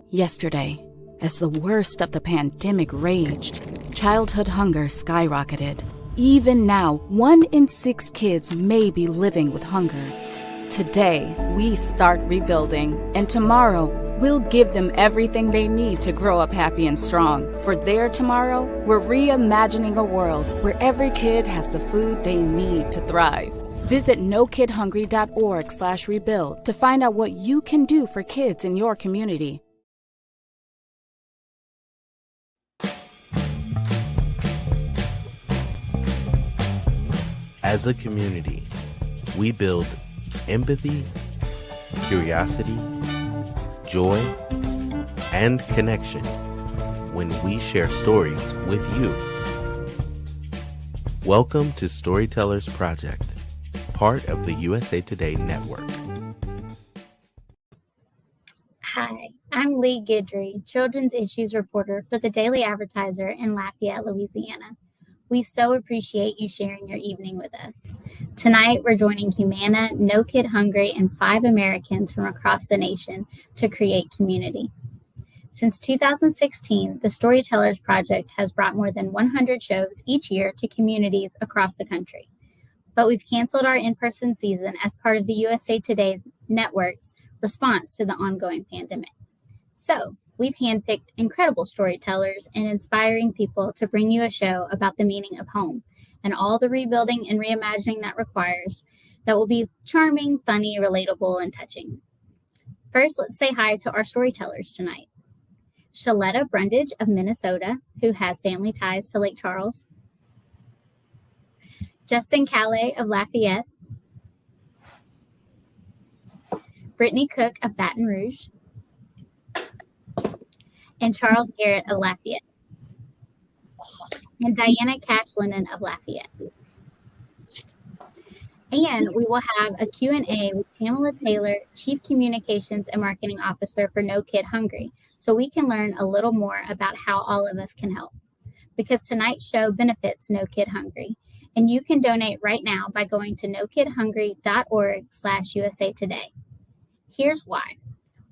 Yesterday, as the worst of the pandemic raged, childhood hunger skyrocketed. Even now, 1 in 6 kids may be living with hunger. Today, we start rebuilding, and tomorrow, we'll give them everything they need to grow up happy and strong. For their tomorrow, we're reimagining a world where every kid has the food they need to thrive. Visit nokidhungry.org/rebuild to find out what you can do for kids in your community. As a community, we build empathy, curiosity, joy, and connection when we share stories with you. Welcome to Storytellers Project, part of the USA Today network. Hi, I'm Lee Guidry, Children's Issues Reporter for the Daily Advertiser in Lafayette, Louisiana. We so appreciate you sharing your evening with us. Tonight, we're joining Humana, No Kid Hungry, and 5 Americans from across the nation to create community. Since 2016, the Storytellers Project has brought more than 100 shows each year to communities across the country. But we've canceled our in-person season as part of the USA Today's network's response to the ongoing pandemic. So, we've handpicked incredible storytellers and inspiring people to bring you a show about the meaning of home and all the rebuilding and reimagining that requires, that will be charming, funny, relatable, and touching. First, let's say hi to our storytellers tonight. Shaletta Brundage of Minnesota, who has family ties to Lake Charles. Justin Calais of Lafayette. Brittany Cook of Baton Rouge. And Charles Garrett of Lafayette, and Diana Catch-Lennon of Lafayette. And we will have a Q&A with Pamela Taylor, Chief Communications and Marketing Officer for No Kid Hungry, so we can learn a little more about how all of us can help. Because tonight's show benefits No Kid Hungry, and you can donate right now by going to nokidhungry.org/USA Today. Here's why.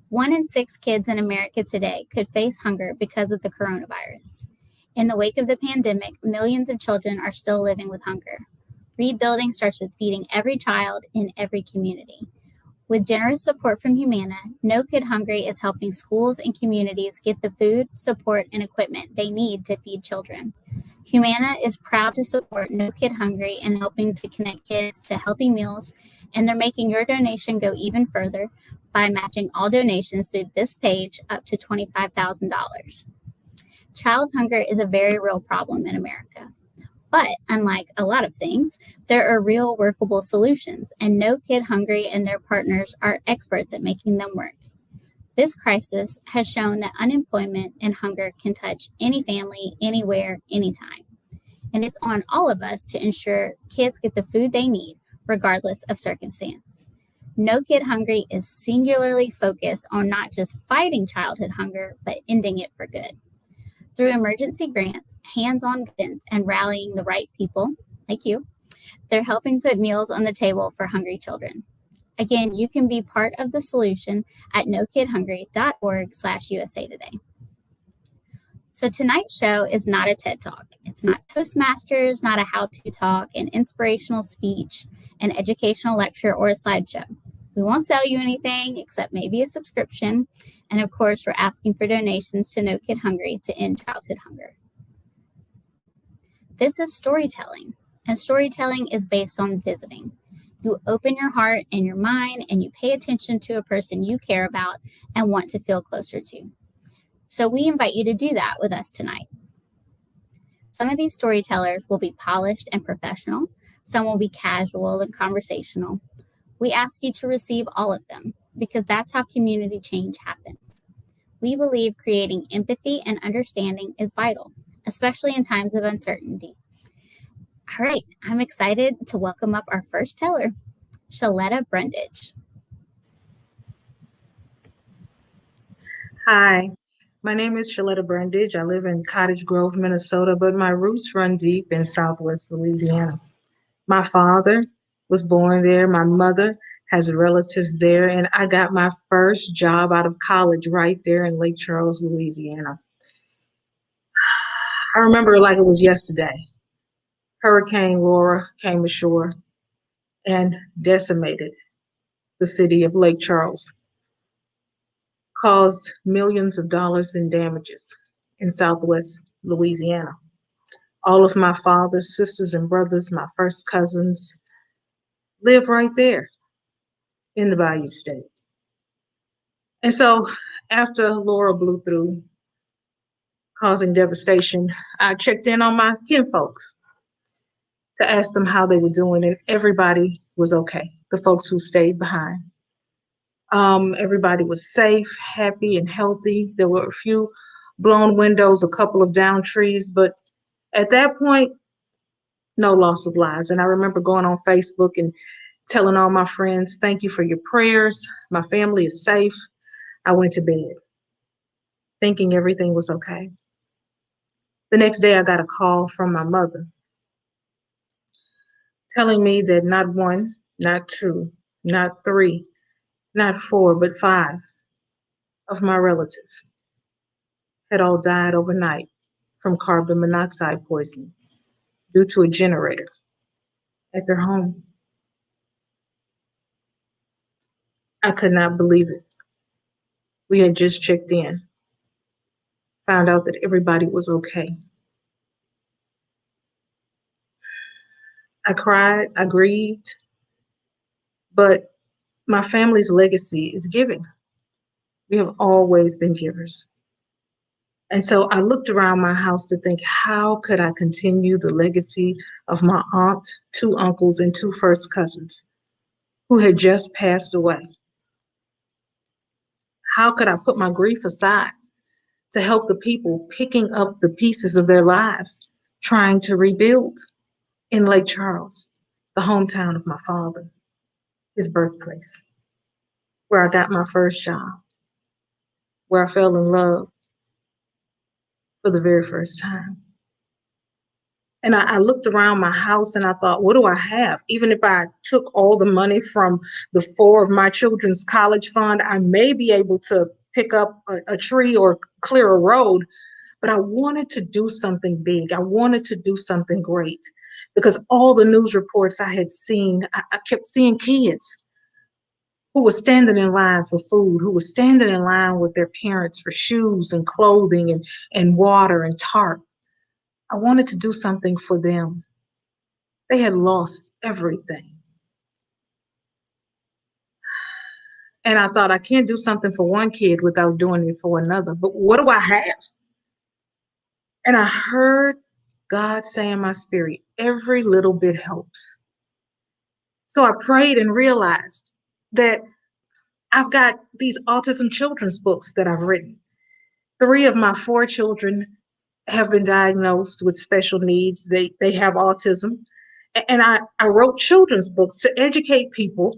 1 in 6 kids in America today could face hunger because of the coronavirus. In the wake of the pandemic, millions of children are still living with hunger. Rebuilding starts with feeding every child in every community. With generous support from Humana, No Kid Hungry is helping schools and communities get the food, support, and equipment they need to feed children. Humana is proud to support No Kid Hungry in helping to connect kids to healthy meals, and they're making your donation go even further by matching all donations through this page up to $25,000. Child hunger is a very real problem in America. But unlike a lot of things, there are real workable solutions, and No Kid Hungry and their partners are experts at making them work. This crisis has shown that unemployment and hunger can touch any family, anywhere, anytime. And it's on all of us to ensure kids get the food they need, regardless of circumstance. No Kid Hungry is singularly focused on not just fighting childhood hunger, but ending it for good. Through emergency grants, hands-on guidance, and rallying the right people, like you, they're helping put meals on the table for hungry children. Again, you can be part of the solution at nokidhungry.org/USA Today. So tonight's show is not a TED Talk. It's not Toastmasters, not a how-to talk, an inspirational speech, an educational lecture, or a slideshow. We won't sell you anything except maybe a subscription. And of course, we're asking for donations to No Kid Hungry to end childhood hunger. This is storytelling, and storytelling is based on visiting. You open your heart and your mind, and you pay attention to a person you care about and want to feel closer to. So we invite you to do that with us tonight. Some of these storytellers will be polished and professional. Some will be casual and conversational. We ask you to receive all of them because that's how community change happens. We believe creating empathy and understanding is vital, especially in times of uncertainty. All right, I'm excited to welcome up our first teller, Shaletta Brundage. Hi, my name is Shaletta Brundage. I live in Cottage Grove, Minnesota, but my roots run deep in Southwest Louisiana. My father was born there. My mother has relatives there, and I got my first job out of college right there in Lake Charles, Louisiana. I remember it like it was yesterday. Hurricane Laura came ashore and decimated the city of Lake Charles, caused millions of dollars in damages in Southwest Louisiana. All of my father's sisters and brothers, my first cousins, live right there in the Bayou State. And so after Laura blew through, causing devastation, I checked in on my kinfolks to ask them how they were doing, and everybody was okay. The folks who stayed behind. Everybody was safe, happy, and healthy. There were a few blown windows, a couple of downed trees, but at that point, no loss of lives. And I remember going on Facebook and telling all my friends, thank you for your prayers. My family is safe. I went to bed thinking everything was okay. The next day, I got a call from my mother telling me that not one, not two, not three, not four, but five of my relatives had all died overnight from carbon monoxide poisoning due to a generator at their home. I could not believe it. We had just checked in, found out that everybody was okay. I cried, I grieved, but my family's legacy is giving. We have always been givers. And so I looked around my house to think, how could I continue the legacy of my aunt, two uncles, and two first cousins who had just passed away? How could I put my grief aside to help the people picking up the pieces of their lives, trying to rebuild in Lake Charles, the hometown of my father, his birthplace, where I got my first job, where I fell in love for the very first time? And I looked around my house and I thought, what do I have? Even if I took all the money from the four of my children's college fund, I may be able to pick up a tree or clear a road. But I wanted to do something big. I wanted to do something great because all the news reports I had seen, I kept seeing kids who were standing in line for food, who were standing in line with their parents for shoes and clothing and water and tarp. I wanted to do something for them. They had lost everything. And I thought, I can't do something for one kid without doing it for another. But what do I have? And I heard God say in my spirit, every little bit helps. So I prayed and realized that I've got these autism children's books that I've written. 3 of my 4 children have been diagnosed with special needs. They have autism. And I wrote children's books to educate people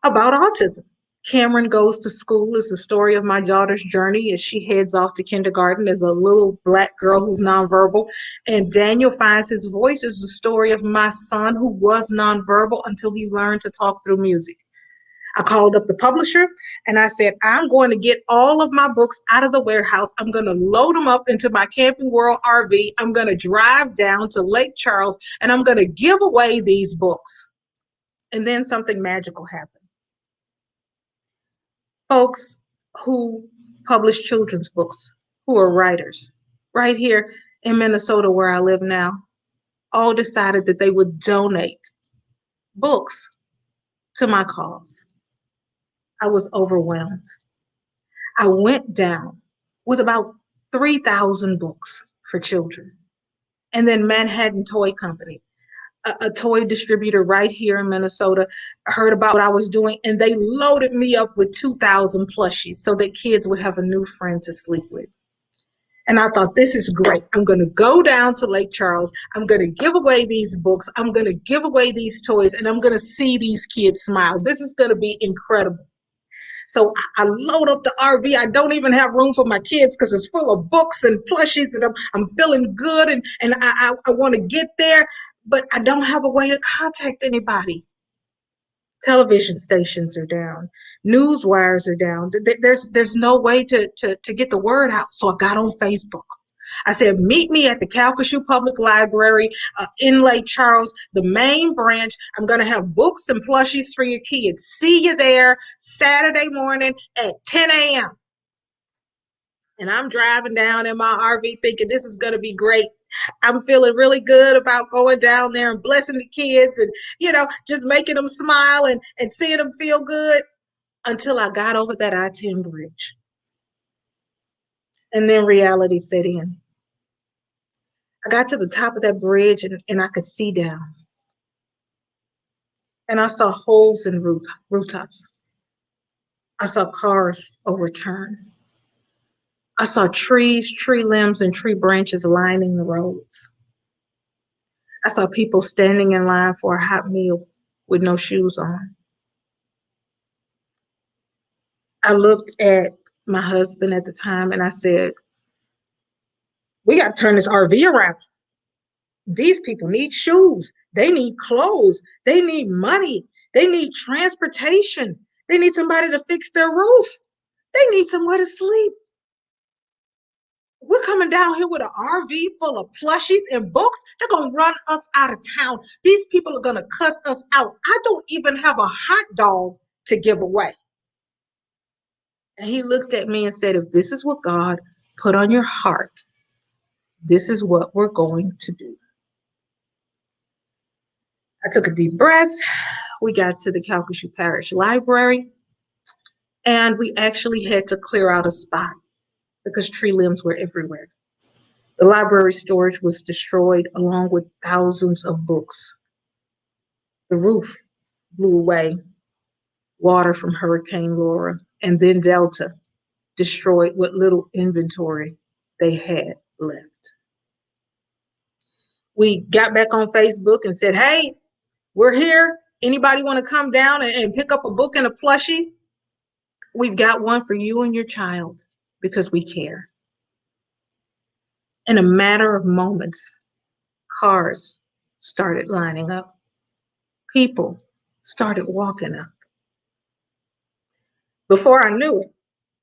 about autism. Cameron Goes to School is the story of my daughter's journey as she heads off to kindergarten as a little Black girl who's nonverbal. And Daniel Finds His Voice is the story of my son who was nonverbal until he learned to talk through music. I called up the publisher and I said, I'm going to get all of my books out of the warehouse. I'm going to load them up into my Camping World RV. I'm going to drive down to Lake Charles and I'm going to give away these books. And then something magical happened. Folks who publish children's books, who are writers, right here in Minnesota where I live now, all decided that they would donate books to my cause. I was overwhelmed. I went down with about 3,000 books for children. And then Manhattan Toy Company, a toy distributor right here in Minnesota, heard about what I was doing, and they loaded me up with 2,000 plushies so that kids would have a new friend to sleep with. And I thought, this is great. I'm going to go down to Lake Charles. I'm going to give away these books. I'm going to give away these toys, and I'm going to see these kids smile. This is going to be incredible. So I load up the RV. I don't even have room for my kids because it's full of books and plushies, and I'm feeling good, and I want to get there, but I don't have a way to contact anybody Television stations are down. News wires are down. There's no way to get the word out. So I got on Facebook. I said, meet me at the Calcasieu Public Library in Lake Charles, the main branch. I'm going to have books and plushies for your kids. See you there Saturday morning at 10 a.m. And I'm driving down in my RV thinking this is going to be great. I'm feeling really good about going down there and blessing the kids and, just making them smile and seeing them feel good until I got over that I-10 bridge. And then reality set in. I got to the top of that bridge and I could see down. And I saw holes in rooftops. I saw cars overturned. I saw trees, tree limbs, and tree branches lining the roads. I saw people standing in line for a hot meal with no shoes on. I looked at my husband at the time and I said, we got to turn this RV around. These people need shoes. They need clothes. They need money. They need transportation. They need somebody to fix their roof. They need somewhere to sleep. We're coming down here with an RV full of plushies and books. They're going to run us out of town. These people are going to cuss us out. I don't even have a hot dog to give away. And he looked at me and said, if this is what God put on your heart, this is what we're going to do. I took a deep breath. We got to the Calcasieu Parish Library, and we actually had to clear out a spot because tree limbs were everywhere. The library storage was destroyed along with thousands of books. The roof blew away. Water from Hurricane Laura and then Delta destroyed what little inventory they had left. We got back on Facebook and said, hey, we're here. Anybody want to come down and pick up a book and a plushie? We've got one for you and your child because we care. In a matter of moments, cars started lining up. People started walking up. Before I knew it,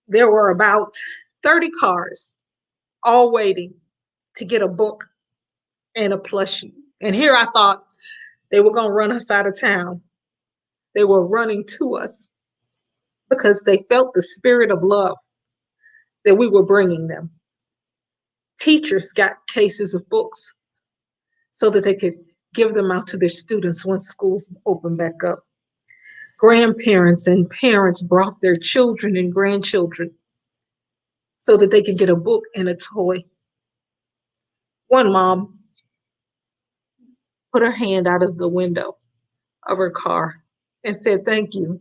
there were about 30 cars all waiting to get a book and a plushie. And here I thought they were going to run us out of town. They were running to us because they felt the spirit of love that we were bringing them. Teachers got cases of books so that they could give them out to their students when schools opened back up. Grandparents and parents brought their children and grandchildren so that they could get a book and a toy. One mom put her hand out of the window of her car and said, thank you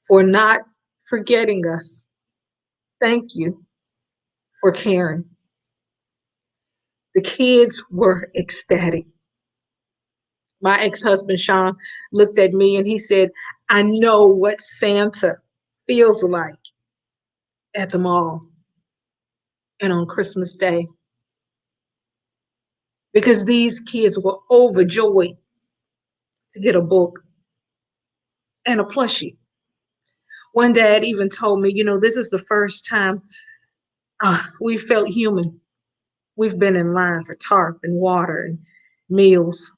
for not forgetting us. Thank you for caring. The kids were ecstatic. My ex-husband, Sean, looked at me and he said, I know what Santa feels like at the mall and on Christmas Day. Because these kids were overjoyed to get a book and a plushie. One dad even told me, this is the first time we felt human. We've been in line for tarp and water and meals.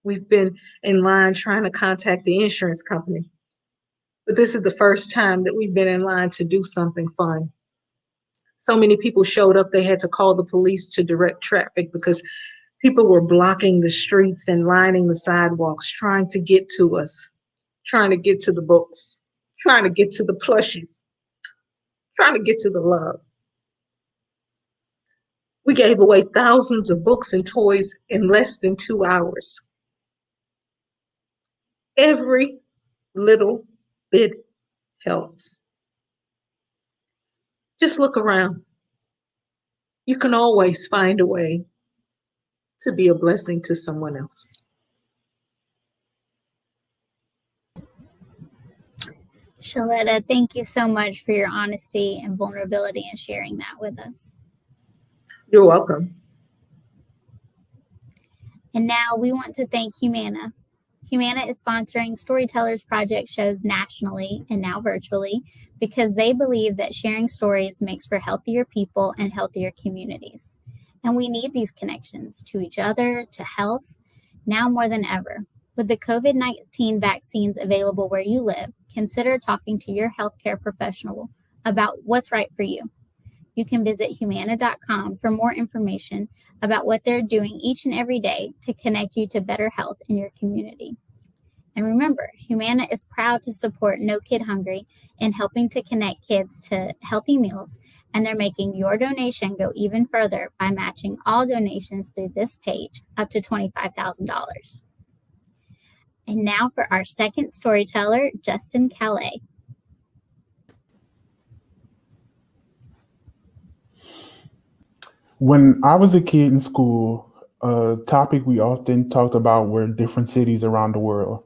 We've been in line trying to contact the insurance company. But this is the first time that we've been in line to do something fun. So many people showed up, they had to call the police to direct traffic because people were blocking the streets and lining the sidewalks, trying to get to us, trying to get to the books, trying to get to the plushies, trying to get to the love. We gave away thousands of books and toys in less than 2 hours. Every little bit helps. Just look around. You can always find a way to be a blessing to someone else. Shaletta, thank you so much for your honesty and vulnerability and sharing that with us. You're welcome. And now we want to thank Humana. Humana is sponsoring Storytellers Project shows nationally and now virtually because they believe that sharing stories makes for healthier people and healthier communities. And we need these connections to each other, to health, now more than ever. With the COVID-19 vaccines available where you live, consider talking to your healthcare professional about what's right for you. You can visit humana.com for more information about what they're doing each and every day to connect you to better health in your community. And remember, Humana is proud to support No Kid Hungry in helping to connect kids to healthy meals, and they're making your donation go even further by matching all donations through this page up to $25,000. And now for our second storyteller, Justin Calais. When I was a kid in school, a topic we often talked about were different cities around the world.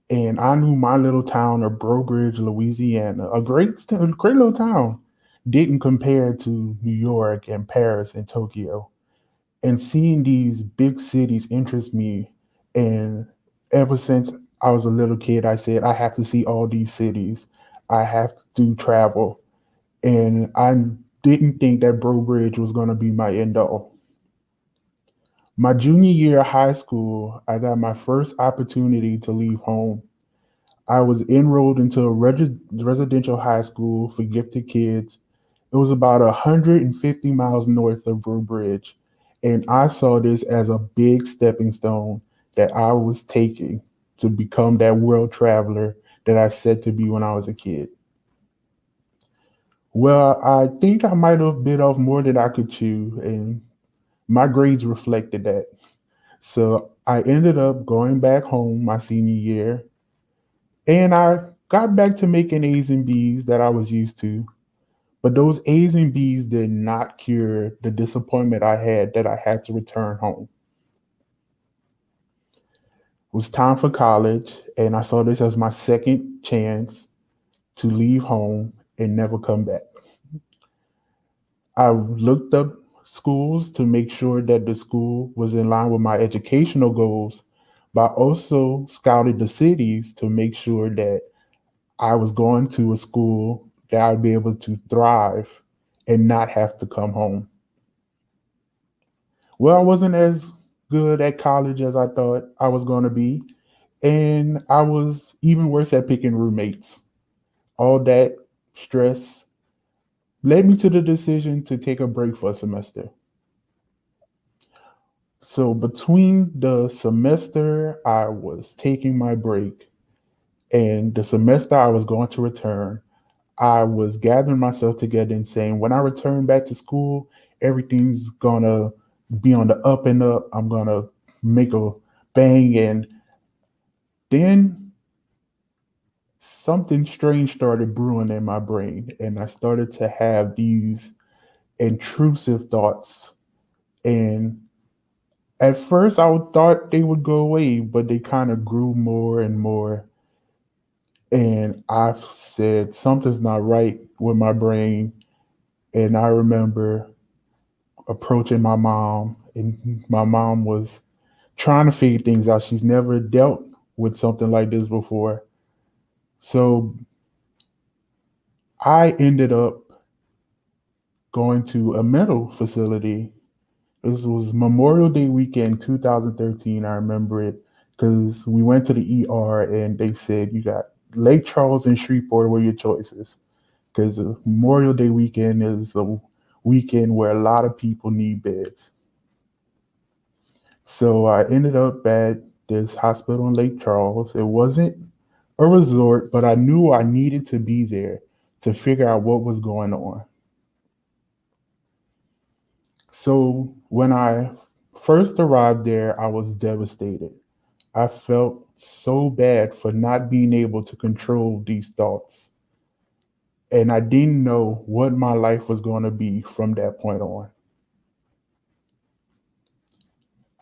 And I knew my little town of Brobridge, Louisiana, a great little town, didn't compare to New York and Paris and Tokyo. And seeing these big cities interest me. And ever since I was a little kid, I said, I have to see all these cities. I have to travel. And I didn't think that Bro Bridge was going to be my end all. My junior year of high school, I got my first opportunity to leave home. I was enrolled into a residential high school for gifted kids. It was about 150 miles north of Brew Bridge, and I saw this as a big stepping stone that I was taking to become that world traveler that I said to be when I was a kid. Well, I think I might have bit off more than I could chew, and my grades reflected that. So I ended up going back home my senior year, and I got back to making A's and B's that I was used to. But those A's and B's did not cure the disappointment I had that I had to return home. It was time for college, and I saw this as my second chance to leave home and never come back. I looked up schools to make sure that the school was in line with my educational goals, but I also scouted the cities to make sure that I was going to a school that I'd be able to thrive and not have to come home. Well, I wasn't as good at college as I thought I was going to be, and I was even worse at picking roommates. All that stress led me to the decision to take a break for a semester. So between the semester I was taking my break and the semester I was going to return, I was gathering myself together and saying, when I return back to school, everything's gonna be on the up and up. I'm gonna make a bang. And then something strange started brewing in my brain, and I started to have these intrusive thoughts. And at first, I thought they would go away, but they kind of grew more and more. And I said, something's not right with my brain. And I remember approaching my mom, and my mom was trying to figure things out. She's never dealt with something like this before. So I ended up going to a mental facility. This was Memorial Day weekend 2013. I remember it because we went to the ER and they said, you got Lake Charles and Shreveport were your choices. Because Memorial Day weekend is a weekend where a lot of people need beds. So I ended up at this hospital in Lake Charles. It wasn't a resort, but I knew I needed to be there to figure out what was going on. So when I first arrived there, I was devastated. I felt so bad for not being able to control these thoughts. And I didn't know what my life was going to be from that point on.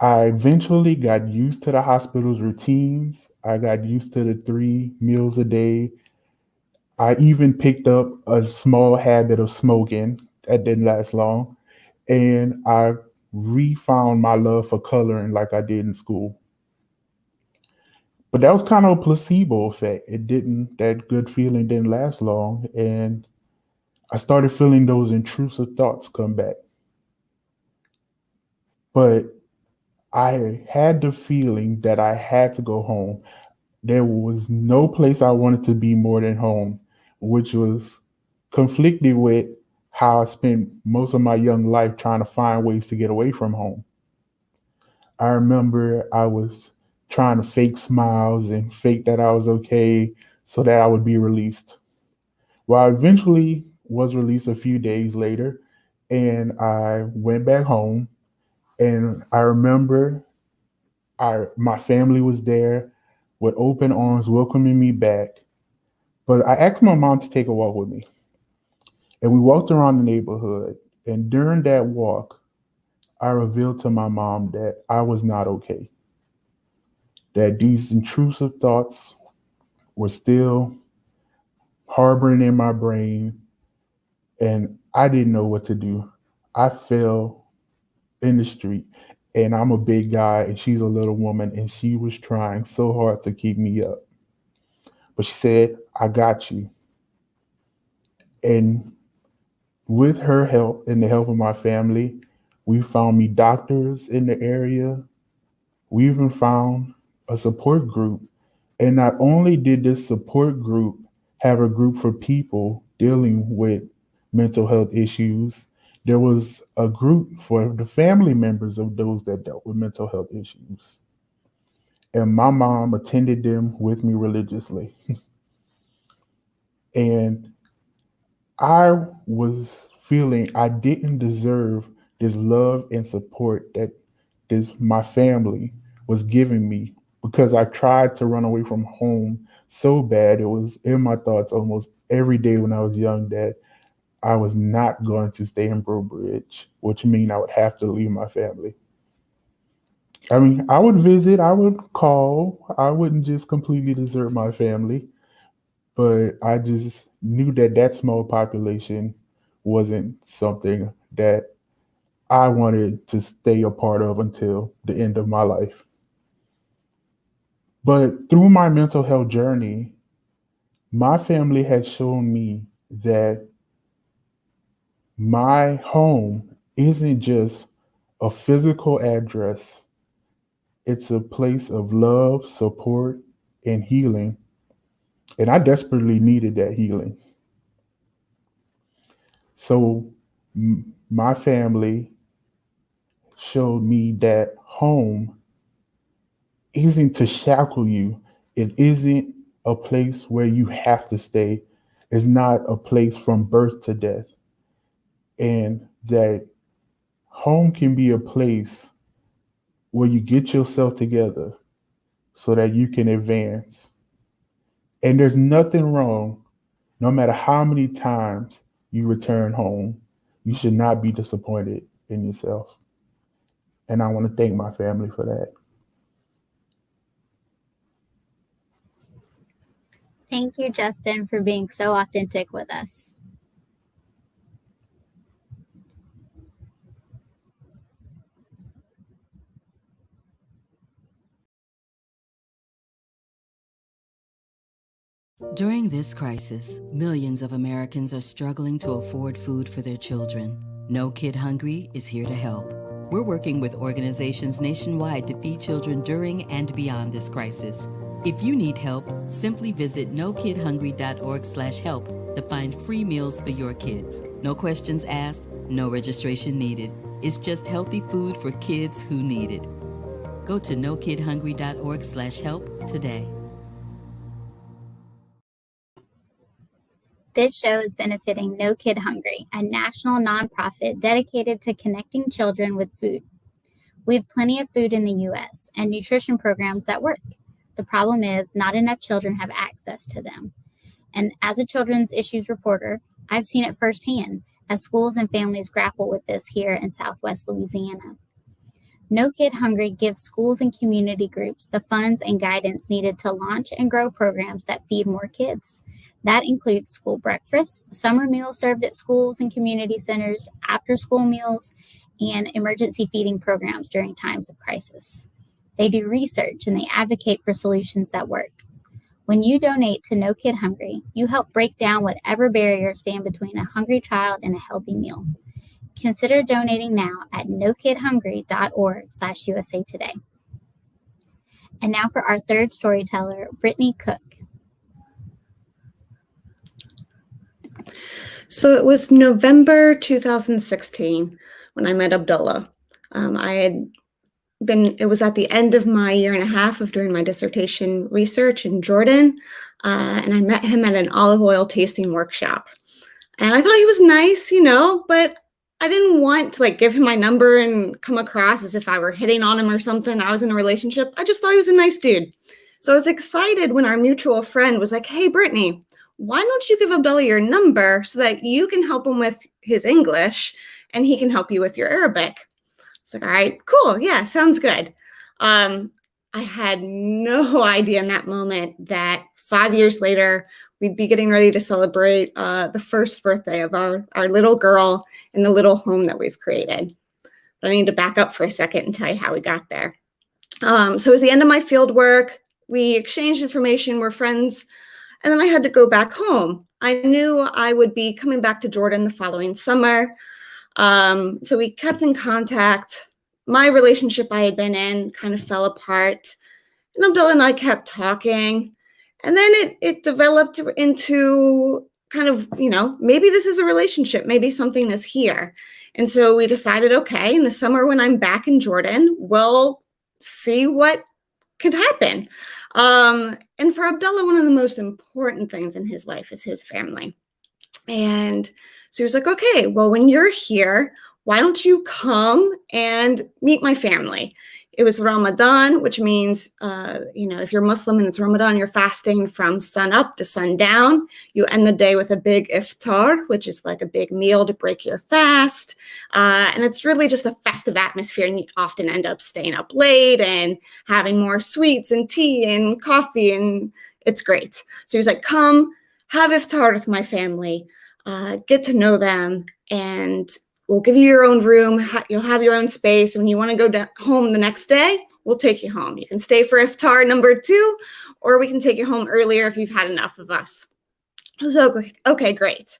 I eventually got used to the hospital's routines. I got used to the 3 meals a day. I even picked up a small habit of smoking that didn't last long. And I refound my love for coloring like I did in school. But that was kind of a placebo effect. That good feeling didn't last long. And I started feeling those intrusive thoughts come back. But I had the feeling that I had to go home. There was no place I wanted to be more than home, which was conflicted with how I spent most of my young life trying to find ways to get away from home. I remember I was trying to fake smiles and fake that I was okay so that I would be released. Well, I eventually was released a few days later, and I went back home. And I remember my family was there with open arms welcoming me back. But I asked my mom to take a walk with me. And we walked around the neighborhood. And during that walk, I revealed to my mom that I was not okay, that these intrusive thoughts were still harboring in my brain, and I didn't know what to do. I fell in the street, and I'm a big guy, and she's a little woman, and she was trying so hard to keep me up. But she said, I got you. And with her help and the help of my family, we found me doctors in the area. We even found a support group. And not only did this support group have a group for people dealing with mental health issues, there was a group for the family members of those that dealt with mental health issues. And my mom attended them with me religiously. And I was feeling I didn't deserve this love and support that this my family was giving me because I tried to run away from home so bad. It was in my thoughts almost every day when I was young that I was not going to stay in Breaux Bridge, which means I would have to leave my family. I mean, I would visit, I would call, I wouldn't just completely desert my family, but I just knew that that small population wasn't something that I wanted to stay a part of until the end of my life. But through my mental health journey, my family had shown me that my home isn't just a physical address, it's a place of love, support, and healing. And I desperately needed that healing. So my family showed me that home isn't to shackle you. It isn't a place where you have to stay. It's not a place from birth to death. And that home can be a place where you get yourself together so that you can advance. And there's nothing wrong, no matter how many times you return home, you should not be disappointed in yourself. And I want to thank my family for that. Thank you, Justin, for being so authentic with us. During this crisis, millions of Americans are struggling to afford food for their children. No Kid Hungry is here to help. We're working with organizations nationwide to feed children during and beyond this crisis. If you need help, simply visit nokidhungry.org/help to find free meals for your kids. No questions asked, no registration needed. It's just healthy food for kids who need it. Go to nokidhungry.org/help today. This show is benefiting No Kid Hungry, a national nonprofit dedicated to connecting children with food. We have plenty of food in the U.S. and nutrition programs that work. The problem is not enough children have access to them. And as a children's issues reporter, I've seen it firsthand as schools and families grapple with this here in Southwest Louisiana. No Kid Hungry gives schools and community groups the funds and guidance needed to launch and grow programs that feed more kids. That includes school breakfasts, summer meals served at schools and community centers, after-school meals, and emergency feeding programs during times of crisis. They do research and they advocate for solutions that work. When you donate to No Kid Hungry, you help break down whatever barriers stand between a hungry child and a healthy meal. Consider donating now at nokidhungry.org/USA Today. And now for our third storyteller, Brittany Cook. So it was November 2016 when I met Abdullah. It was at the end of my year and a half of doing my dissertation research in Jordan, and I met him at an olive oil tasting workshop. And I thought he was nice, but I didn't want to give him my number and come across as if I were hitting on him or something. I was in a relationship. I just thought he was a nice dude. So I was excited when our mutual friend was like, "Hey, Brittany, why don't you give Abdullah your number so that you can help him with his English and he can help you with your Arabic?" It's like, all right, cool. Yeah, sounds good. I had no idea in that moment that 5 years later, we'd be getting ready to celebrate the first birthday of our little girl in the little home that we've created. But I need to back up for a second and tell you how we got there. So it was the end of my field work. We exchanged information. We're friends. And then I had to go back home. I knew I would be coming back to Jordan the following summer. So we kept in contact. My relationship I had been in kind of fell apart. And Abdullah and I kept talking. And then it developed into kind of, maybe this is a relationship. Maybe something is here. And so we decided, okay, in the summer when I'm back in Jordan, we'll see what could happen. And for Abdullah, one of the most important things in his life is his family. And so he was like, okay, well, when you're here, why don't you come and meet my family? It was Ramadan, which means, if you're Muslim and it's Ramadan, you're fasting from sun up to sundown. You end the day with a big iftar, which is like a big meal to break your fast. And it's really just a festive atmosphere. And you often end up staying up late and having more sweets and tea and coffee. And it's great. So he was like, come have iftar with my family, get to know them, and we'll give you your own room. You'll have your own space. When you want to go home the next day, we'll take you home. You can stay for iftar number 2, or we can take you home earlier if you've had enough of us. I was like, okay, great.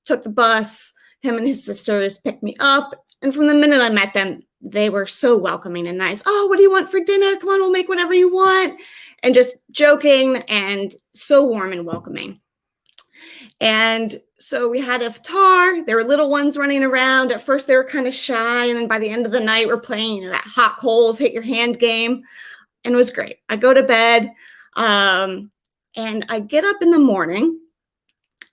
Took the bus. Him and his sisters picked me up. And from the minute I met them, they were so welcoming and nice. Oh, what do you want for dinner? Come on, we'll make whatever you want. And just joking and so warm and welcoming. And so we had iftar. There were little ones running around. At first, they were kind of shy. And then by the end of the night, we're playing that hot coals, hit your hand game. And it was great. I go to bed and I get up in the morning.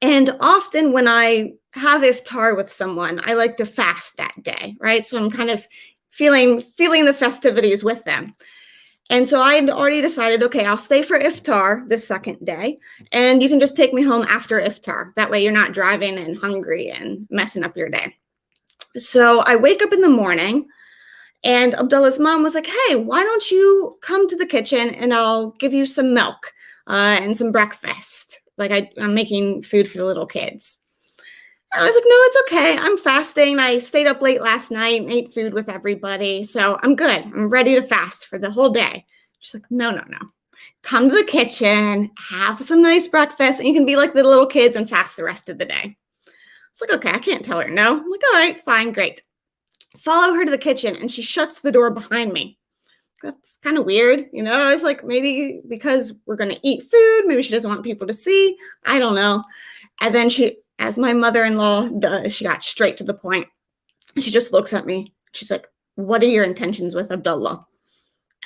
And often when I have iftar with someone, I like to fast that day, right? So I'm kind of feeling the festivities with them. And so I had already decided, okay, I'll stay for iftar this second day, and you can just take me home after iftar. That way you're not driving and hungry and messing up your day. So I wake up in the morning, and Abdullah's mom was like, hey, why don't you come to the kitchen and I'll give you some milk and some breakfast. I'm making food for the little kids. And I was like, no, it's okay. I'm fasting. I stayed up late last night and ate food with everybody. So I'm good. I'm ready to fast for the whole day. She's like, no. Come to the kitchen, have some nice breakfast, and you can be like the little kids and fast the rest of the day. It's like, okay, I can't tell her no. I'm like, all right, fine, great. Follow her to the kitchen, and she shuts the door behind me. That's kind of weird. I was like, maybe because we're going to eat food, maybe she doesn't want people to see. I don't know. And then she, as my mother-in-law does, she got straight to the point. She just looks at me. She's like, what are your intentions with Abdullah?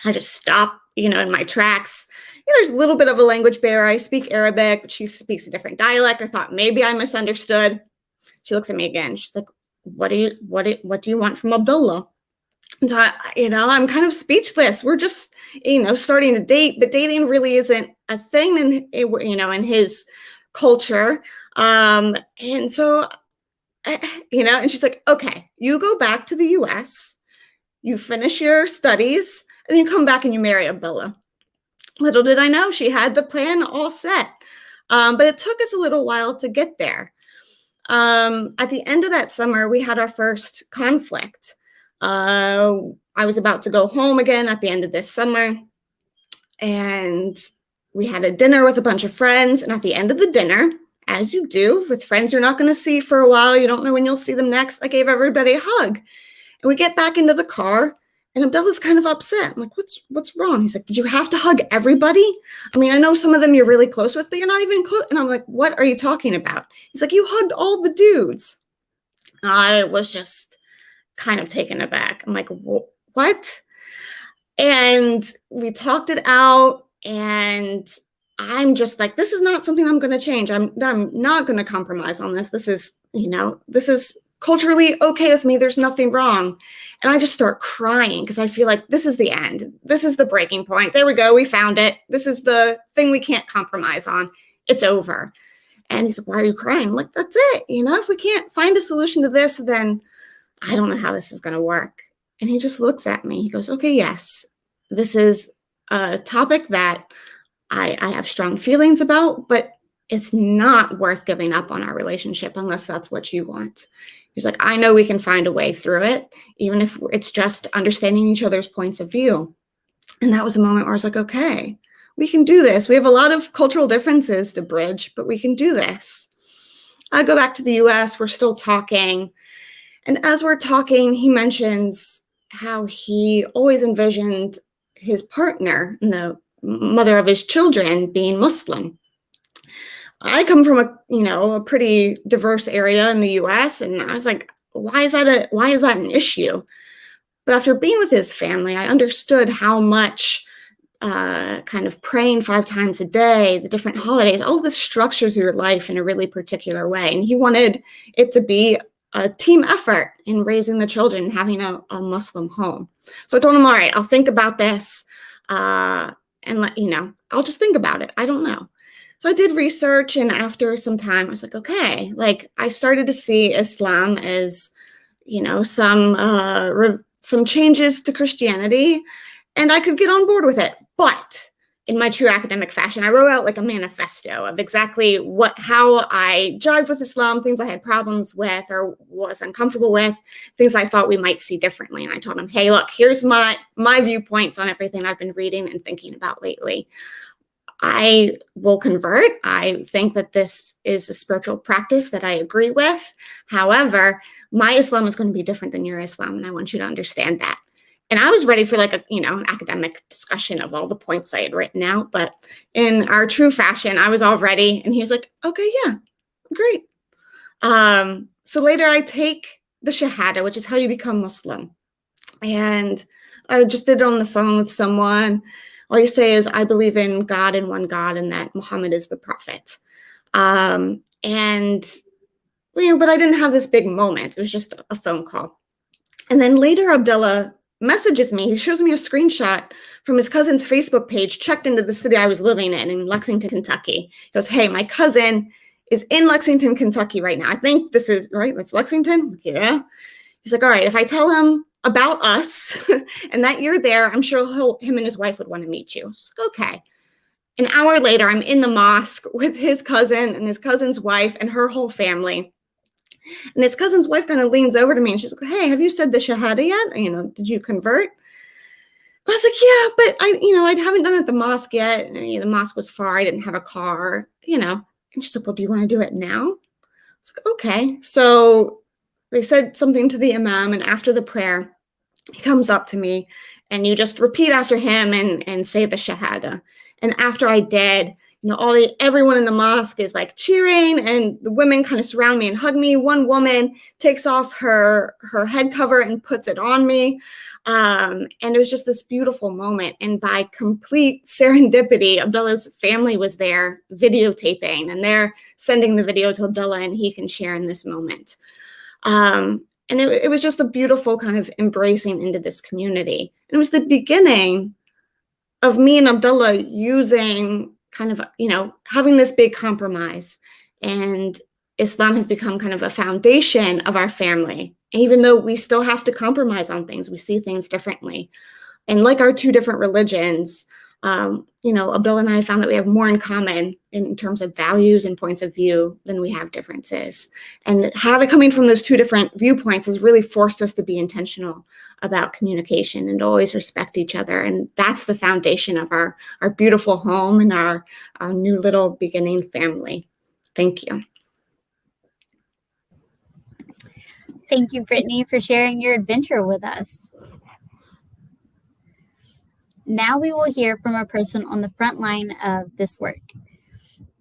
I just stop, in my tracks. There's a little bit of a language barrier. I speak Arabic, but she speaks a different dialect. I thought maybe I misunderstood. She looks at me again. She's like, what do you want from Abdullah? And so, I'm kind of speechless. We're just, starting to date, but dating really isn't a thing in his culture. And so, and she's like, okay, you go back to the US, you finish your studies, and you come back and you marry Abdullah. Little did I know she had the plan all set. But it took us a little while to get there. At the end of that summer, we had our first conflict. I was about to go home again at the end of this summer, and we had a dinner with a bunch of friends. And at the end of the dinner, as you do with friends you're not going to see for a while, you don't know when you'll see them next, I gave everybody a hug. And we get back into the car, and Abdullah's kind of upset. I'm like, what's wrong? He's like, did you have to hug everybody? I mean, I know some of them you're really close with, but you're not even close. And I'm like, what are you talking about? He's like, you hugged all the dudes. I was just kind of taken aback. I'm like, what? And we talked it out, and I'm just like, this is not something I'm going to change. I'm not going to compromise on this. This is, this is culturally okay with me. There's nothing wrong. And I just start crying because I feel like this is the end. This is the breaking point. There we go. We found it. This is the thing we can't compromise on. It's over. And he's like, why are you crying? I'm like, that's it. If we can't find a solution to this, then I don't know how this is going to work. And he just looks at me. He goes, okay, yes, this is a topic that I have strong feelings about, but it's not worth giving up on our relationship unless that's what you want. He's like, I know we can find a way through it, even if it's just understanding each other's points of view. And that was a moment where I was like, okay, we can do this. We have a lot of cultural differences to bridge, but we can do this. I go back to the US, we're still talking. And as we're talking, he mentions how he always envisioned his partner and the mother of his children being Muslim. I come from a pretty diverse area in the US, and I was like, why is that an issue? But after being with his family, I understood how much kind of praying 5 times a day, the different holidays, all of this structures your life in a really particular way. And he wanted it to be a team effort in raising the children and having a Muslim home. So I told him, all right, I'll think about this and I'll just think about it. I don't know. So I did research, and after some time, I was like, okay, I started to see Islam as, some changes to Christianity, and I could get on board with it. But in my true academic fashion, I wrote out a manifesto of exactly how I jived with Islam, things I had problems with or was uncomfortable with, things I thought we might see differently. And I told him, hey, look, here's my viewpoints on everything I've been reading and thinking about lately. I will convert. I think that this is a spiritual practice that I agree with. However, my Islam is going to be different than your Islam, and I want you to understand that. And I was ready for an academic discussion of all the points I had written out. But in our true fashion, I was all ready. And he was like, okay, yeah, great. So later I take the Shahada, which is how you become Muslim. And I just did it on the phone with someone. All you say is, I believe in God and one God, and that Muhammad is the prophet. But I didn't have this big moment. It was just a phone call. And then later Abdullah messages me. He shows me a screenshot from his cousin's Facebook page, checked into the city I was living in Lexington, Kentucky. He goes, hey, my cousin is in Lexington, Kentucky right now. I think this is, right, it's Lexington? Yeah. He's like, all right, if I tell him about us and that you're there, I'm sure him and his wife would want to meet you. So, okay. An hour later, I'm in the mosque with his cousin and his cousin's wife and her whole family. And his cousin's wife kind of leans over to me and she's like, hey, have you said the Shahada yet? Did you convert? I was like, yeah, but I haven't done it at the mosque yet. And, the mosque was far. I didn't have a car, And she's like, well, do you want to do it now? I was like, okay. So they said something to the imam, and after the prayer, he comes up to me, and you just repeat after him and say the Shahada. And after I did, everyone in the mosque is cheering, and the women kind of surround me and hug me. One woman takes off her head cover and puts it on me. And it was just this beautiful moment. And by complete serendipity, Abdullah's family was there videotaping, and they're sending the video to Abdullah, and he can share in this moment. And it was just a beautiful kind of embracing into this community. And it was the beginning of me and Abdullah using kind of, having this big compromise. And Islam has become kind of a foundation of our family. And even though we still have to compromise on things, we see things differently. And like our two different religions, Abdullah and I found that we have more in common in terms of values and points of view than we have differences. And coming from those two different viewpoints has really forced us to be intentional about communication and to always respect each other. And that's the foundation of our beautiful home and our new little beginning family. Thank you. Thank you, Brittany, for sharing your adventure with us. Now we will hear from a person on the front line of this work.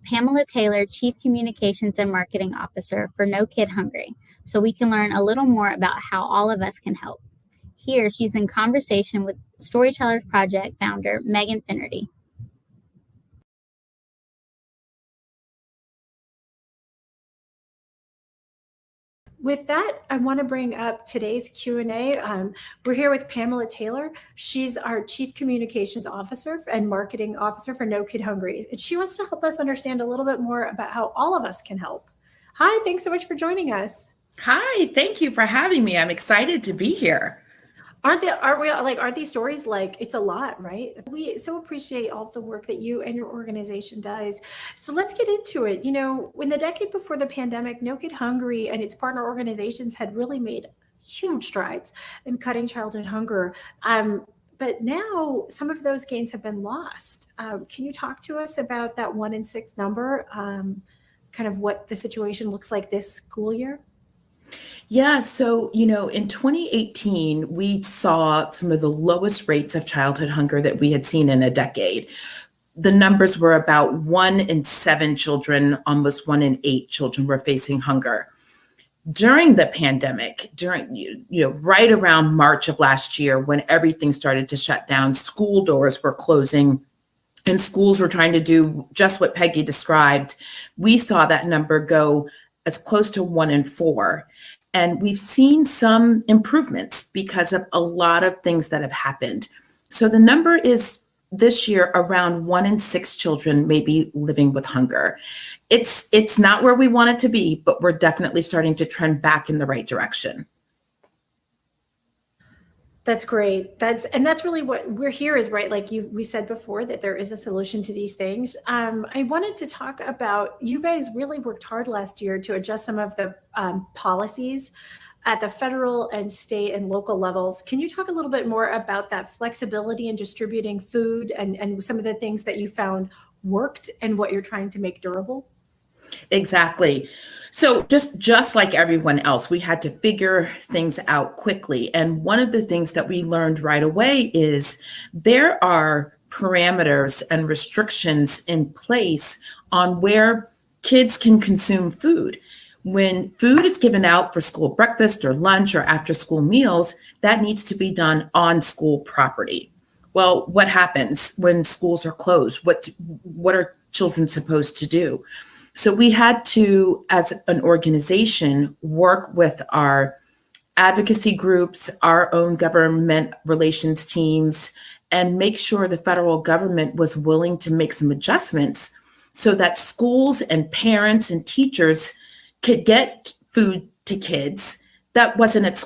Pamela Taylor, Chief Communications and Marketing Officer for No Kid Hungry, so we can learn a little more about how all of us can help. Here, she's in conversation with Storytellers Project founder Megan Finnerty. With that, I want to bring up today's Q&A. We're here with Pamela Taylor. She's our Chief Communications Officer and Marketing Officer for No Kid Hungry. And she wants to help us understand a little bit more about how all of us can help. Hi, thanks so much for joining us. Hi, thank you for having me. I'm excited to be here. Aren't these stories like, it's a lot, right? We so appreciate all of the work that you and your organization does. So let's get into it. In the decade before the pandemic, No Kid Hungry and its partner organizations had really made huge strides in cutting childhood hunger. But now some of those gains have been lost. Can you talk to us about that 1 in 6 number, kind of what the situation looks like this school year? Yeah, so, in 2018, we saw some of the lowest rates of childhood hunger that we had seen in a decade. The numbers were about 1 in 7 children, almost 1 in 8 children were facing hunger. During the pandemic, right around March of last year, when everything started to shut down, school doors were closing, and schools were trying to do just what Peggy described, we saw that number go as close to 1 in 4. And we've seen some improvements because of a lot of things that have happened. So the number is this year around 1 in 6 children may be living with hunger. It's not where we want it to be, but we're definitely starting to trend back in the right direction. That's great. That's really what we're here is, right? Like we said before, that there is a solution to these things. I wanted to talk about, you guys really worked hard last year to adjust some of the policies at the federal and state and local levels. Can you talk a little bit more about that flexibility in distributing food and some of the things that you found worked and what you're trying to make durable? Exactly. So just like everyone else, we had to figure things out quickly. And one of the things that we learned right away is there are parameters and restrictions in place on where kids can consume food. When food is given out for school breakfast or lunch or after school meals, that needs to be done on school property. Well, what happens when schools are closed? What are children supposed to do? So we had to, as an organization, work with our advocacy groups, our own government relations teams, and make sure the federal government was willing to make some adjustments so that schools and parents and teachers could get food to kids that weren't at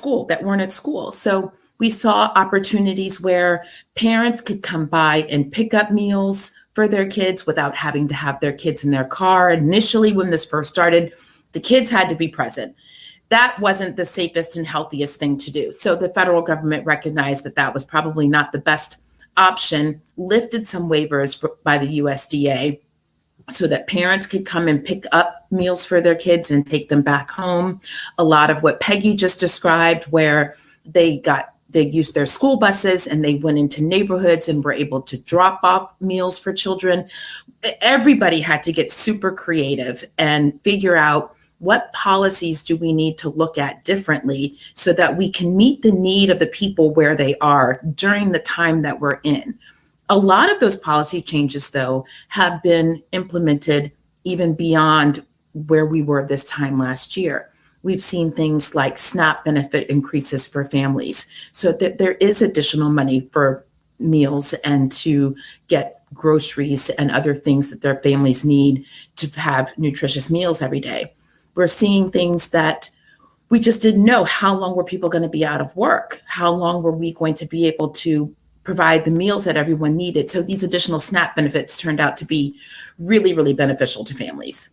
school. So we saw opportunities where parents could come by and pick up meals for their kids without having to have their kids in their car. Initially, when this first started, the kids had to be present. That wasn't the safest and healthiest thing to do. So the federal government recognized that that was probably not the best option, lifted some waivers by the USDA so that parents could come and pick up meals for their kids and take them back home. A lot of what Peggy just described, where they used their school buses and they went into neighborhoods and were able to drop off meals for children. Everybody had to get super creative and figure out what policies do we need to look at differently so that we can meet the need of the people where they are during the time that we're in. A lot of those policy changes, though, have been implemented even beyond where we were this time last year. We've seen things like SNAP benefit increases for families, so that there is additional money for meals and to get groceries and other things that their families need to have nutritious meals every day. We're seeing things that we just didn't know. How long were people going to be out of work? How long were we going to be able to provide the meals that everyone needed. So these additional SNAP benefits turned out to be really, really beneficial to families.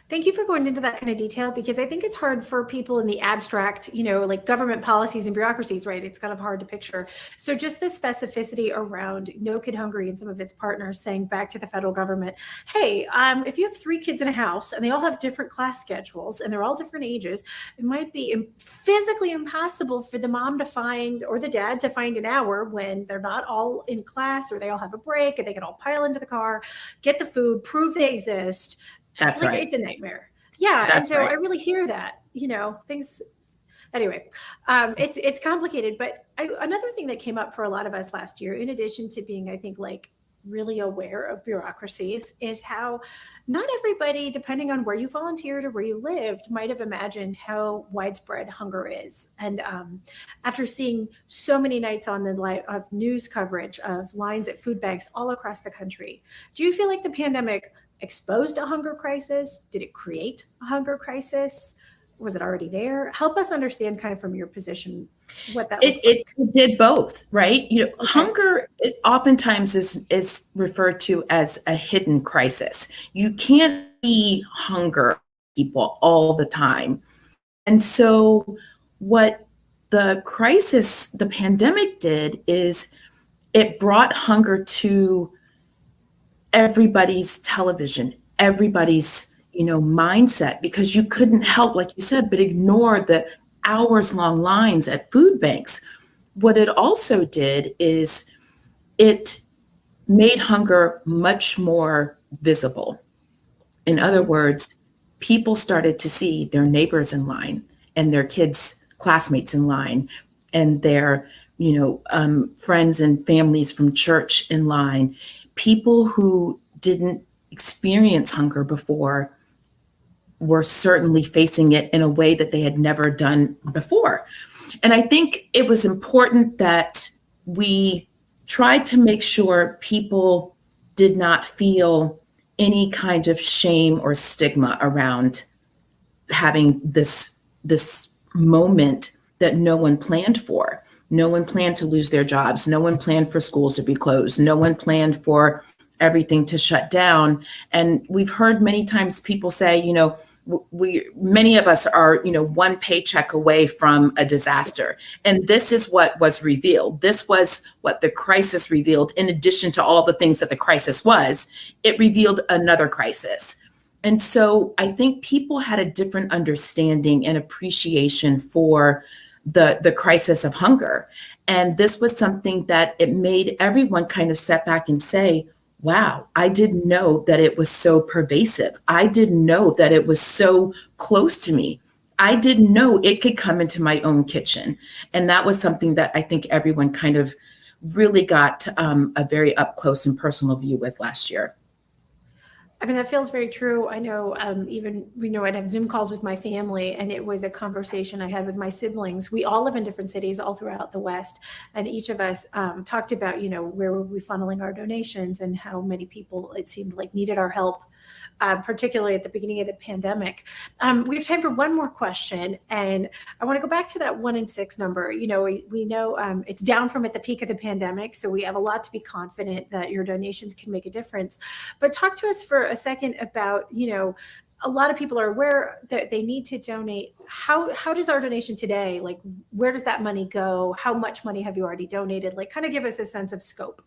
Thank you for going into that kind of detail, because I think it's hard for people in the abstract, like government policies and bureaucracies, right? It's kind of hard to picture. So just the specificity around No Kid Hungry and some of its partners saying back to the federal government, hey, if you have 3 kids in a house and they all have different class schedules and they're all different ages, it might be physically impossible for the mom to find, or the dad to find, an hour when they're not all in class, or they all have a break and they can all pile into the car, get the food, prove they exist. That's right. It's a nightmare. Yeah. That's and so right. I really hear that, things, anyway, it's complicated. But another thing that came up for a lot of us last year, in addition to being, I think, really aware of bureaucracies, is how not everybody, depending on where you volunteered or where you lived, might have imagined how widespread hunger is. And after seeing so many nights on the light of news coverage of lines at food banks all across the country, do you feel like the pandemic exposed a hunger crisis? Did it create a hunger crisis? Was it already there? Help us understand, kind of from your position, what that looks like. It did both, right? Hunger oftentimes is referred to as a hidden crisis. You can't see hunger people all the time. And so what the pandemic did is it brought hunger to everybody's television, everybody's mindset, because you couldn't help, like you said, but ignore the hours-long lines at food banks. What it also did is it made hunger much more visible. In other words, people started to see their neighbors in line, and their kids' classmates in line, and their friends and families from church in line. People who didn't experience hunger before were certainly facing it in a way that they had never done before. And I think it was important that we tried to make sure people did not feel any kind of shame or stigma around having this moment that no one planned for. No one planned to lose their jobs. No one planned for schools to be closed. No one planned for everything to shut down. And we've heard many times people say, many of us are, one paycheck away from a disaster. And this is what was revealed. This was what the crisis revealed. In addition to all the things that the crisis was, it revealed another crisis. And so I think people had a different understanding and appreciation for the crisis of hunger. And this was something that it made everyone kind of step back and say, wow, I didn't know that it was so pervasive. I didn't know that it was so close to me. I didn't know it could come into my own kitchen. And that was something that I think everyone kind of really got a very up close and personal view with last year. I mean, that feels very true. I know I'd have Zoom calls with my family, and it was a conversation I had with my siblings. We all live in different cities all throughout the West, and each of us talked about, where were we funneling our donations and how many people it seemed like needed our help, particularly at the beginning of the pandemic. We have time for one more question, and I want to go back to that 1 in 6 number. We know it's down from at the peak of the pandemic, so we have a lot to be confident that your donations can make a difference. But talk to us for a second about, a lot of people are aware that they need to donate. How does our donation today, where does that money go? How much money have you already donated? Kind of give us a sense of scope.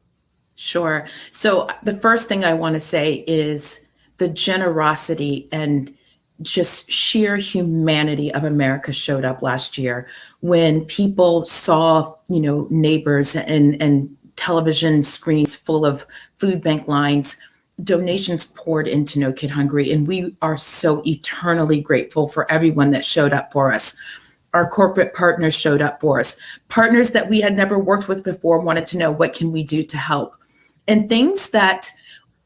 Sure. So the first thing I want to say is the generosity and just sheer humanity of America showed up last year when people saw, neighbors and television screens full of food bank lines. Donations poured into No Kid Hungry, and we are so eternally grateful for everyone that showed up for us. Our corporate partners showed up for us. Partners that we had never worked with before wanted to know, what can we do to help? And things that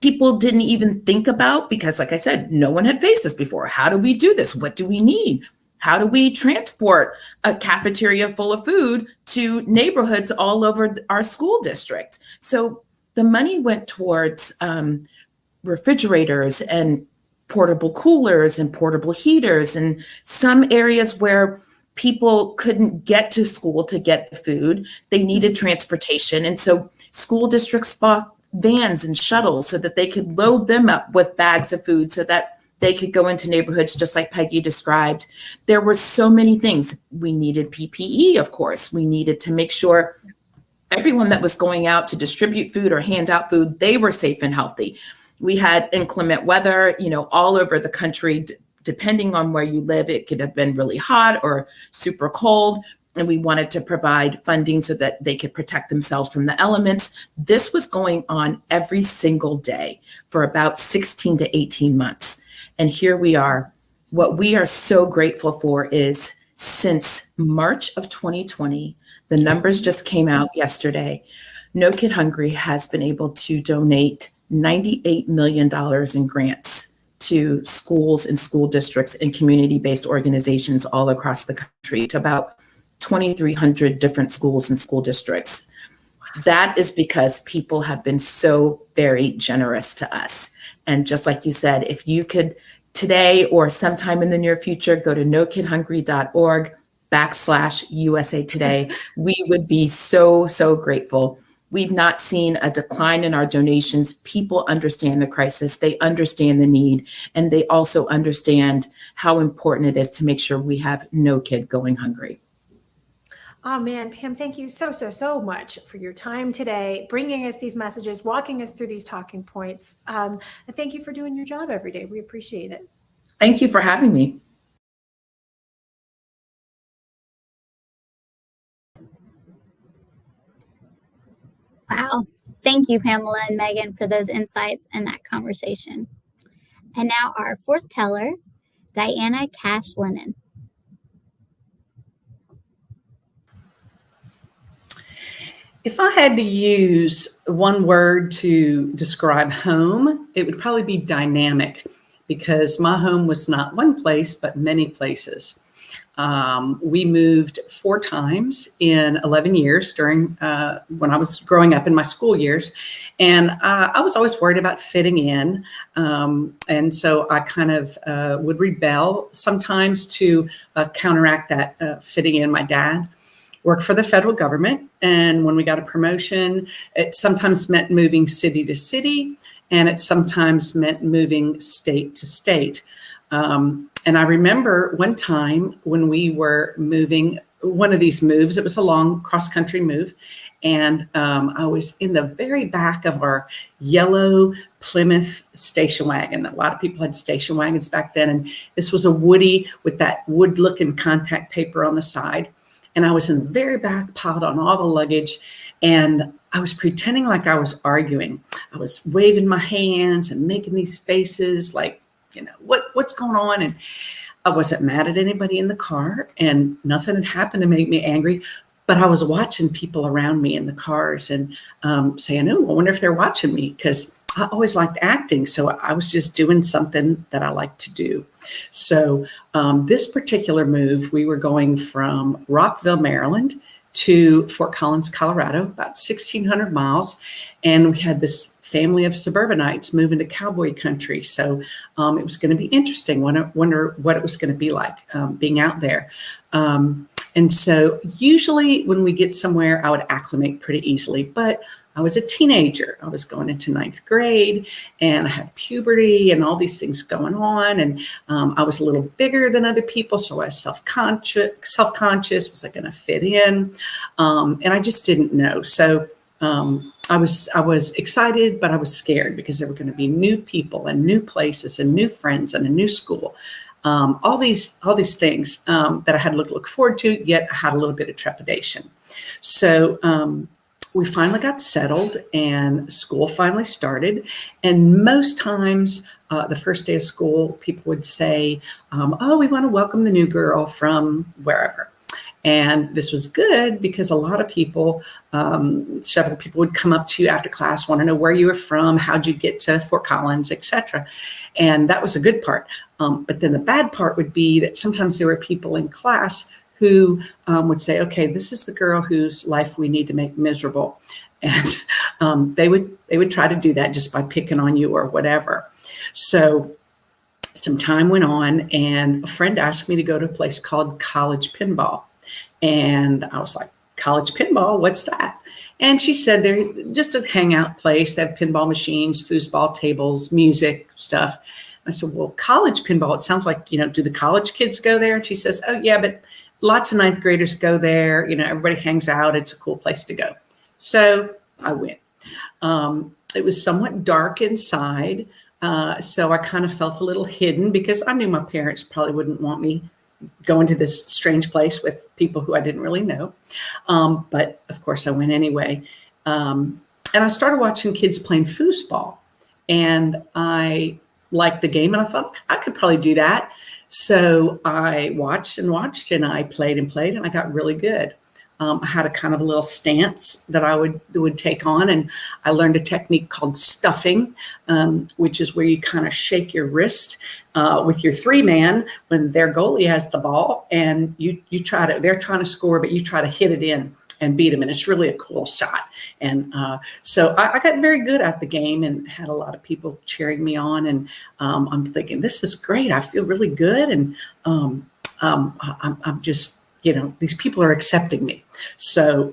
people didn't even think about, because like I said, no one had faced this before. How do we do this? What do we need? How do we transport a cafeteria full of food to neighborhoods all over our school district? So the money went towards refrigerators and portable coolers and portable heaters, and some areas where people couldn't get to school to get the food. They needed transportation. And so school districts bought vans and shuttles so that they could load them up with bags of food so that they could go into neighborhoods just like Peggy described. There were so many things. We needed PPE, of course. We needed to make sure everyone that was going out to distribute food or hand out food, they were safe and healthy. We had inclement weather, all over the country. Depending on where you live, it could have been really hot or super cold. And we wanted to provide funding so that they could protect themselves from the elements. This was going on every single day for about 16 to 18 months. And here we are. What we are so grateful for is since March of 2020, the numbers just came out yesterday. No Kid Hungry has been able to donate $98 million in grants to schools and school districts and community-based organizations all across the country, to about 2,300 different schools and school districts. That is because people have been so very generous to us. And just like you said, if you could today or sometime in the near future, go to nokidhungry.org/USA Today, we would be so, so grateful. We've not seen a decline in our donations. People understand the crisis, they understand the need, and they also understand how important it is to make sure we have no kid going hungry. Oh man, Pam, thank you so, so, so much for your time today, bringing us these messages, walking us through these talking points. And thank you for doing your job every day. We appreciate it. Thank you for having me. Wow. Thank you, Pamela and Megan, for those insights and that conversation. And now our fourth teller, Diana Cash Lennon. If I had to use one word to describe home, it would probably be dynamic, because my home was not one place, but many places. We moved 4 times in 11 years during when I was growing up in my school years. And I was always worried about fitting in. And so I kind of would rebel sometimes to counteract that fitting in. My dad worked for the federal government. And when we got a promotion, it sometimes meant moving city to city, and it sometimes meant moving state to state. And I remember one time when we were moving, one of these moves, it was a long cross-country move, and I was in the very back of our yellow Plymouth station wagon. A lot of people had station wagons back then, and this was a Woody with that wood-looking contact paper on the side. And I was in the very back, piled on all the luggage, and I was pretending like I was arguing. I was waving my hands and making these faces like, what's going on? And I wasn't mad at anybody in the car, and nothing had happened to make me angry. But I was watching people around me in the cars and saying, oh, I wonder if they're watching me, because I always liked acting. So I was just doing something that I like to do. So this particular move, we were going from Rockville, Maryland to Fort Collins, Colorado, about 1,600 miles. And we had this family of suburbanites moving to cowboy country. So it was going to be interesting. Wonder what it was going to be like being out there. And so usually when we get somewhere, I would acclimate pretty easily, but I was a teenager. I was going into 9th grade, and I had puberty and all these things going on. And I was a little bigger than other people, so I was self-conscious. Was I going to fit in? And I just didn't know. So I was excited, but I was scared, because there were going to be new people and new places and new friends and a new school. All these things that I had to look forward to, yet I had a little bit of trepidation. So we finally got settled, and school finally started. And most times, the first day of school, people would say, oh, we want to welcome the new girl from wherever. And this was good, because a lot of people, several people would come up to you after class, want to know where you were from, how'd you get to Fort Collins, etc. And that was a good part. But then the bad part would be that sometimes there were people in class who would say, okay, this is the girl whose life we need to make miserable. And they would try to do that just by picking on you or whatever. So some time went on, and a friend asked me to go to a place called College Pinball. And I was like, College Pinball, what's that? And she said they're just a hangout place. They have pinball machines, foosball tables, music, stuff. I said, well, College Pinball, it sounds like, do the college kids go there? And she says, oh, yeah, but lots of ninth graders go there. Everybody hangs out. It's a cool place to go. So I went. It was somewhat dark inside. So I kind of felt a little hidden because I knew my parents probably wouldn't want me going to this strange place with people who I didn't really know. But of course I went anyway. And I started watching kids playing foosball, and I liked the game, and I thought I could probably do that. So I watched and watched, and I played and played, and I got really good. I had a kind of a little stance that I would take on, and I learned a technique called stuffing, which is where you kind of shake your wrist with your three-man when their goalie has the ball, and they're trying to score, but you try to hit it in and beat them, and it's really a cool shot. And so I got very good at the game and had a lot of people cheering me on, and I'm thinking, this is great. I feel really good, and I'm just, these people are accepting me. So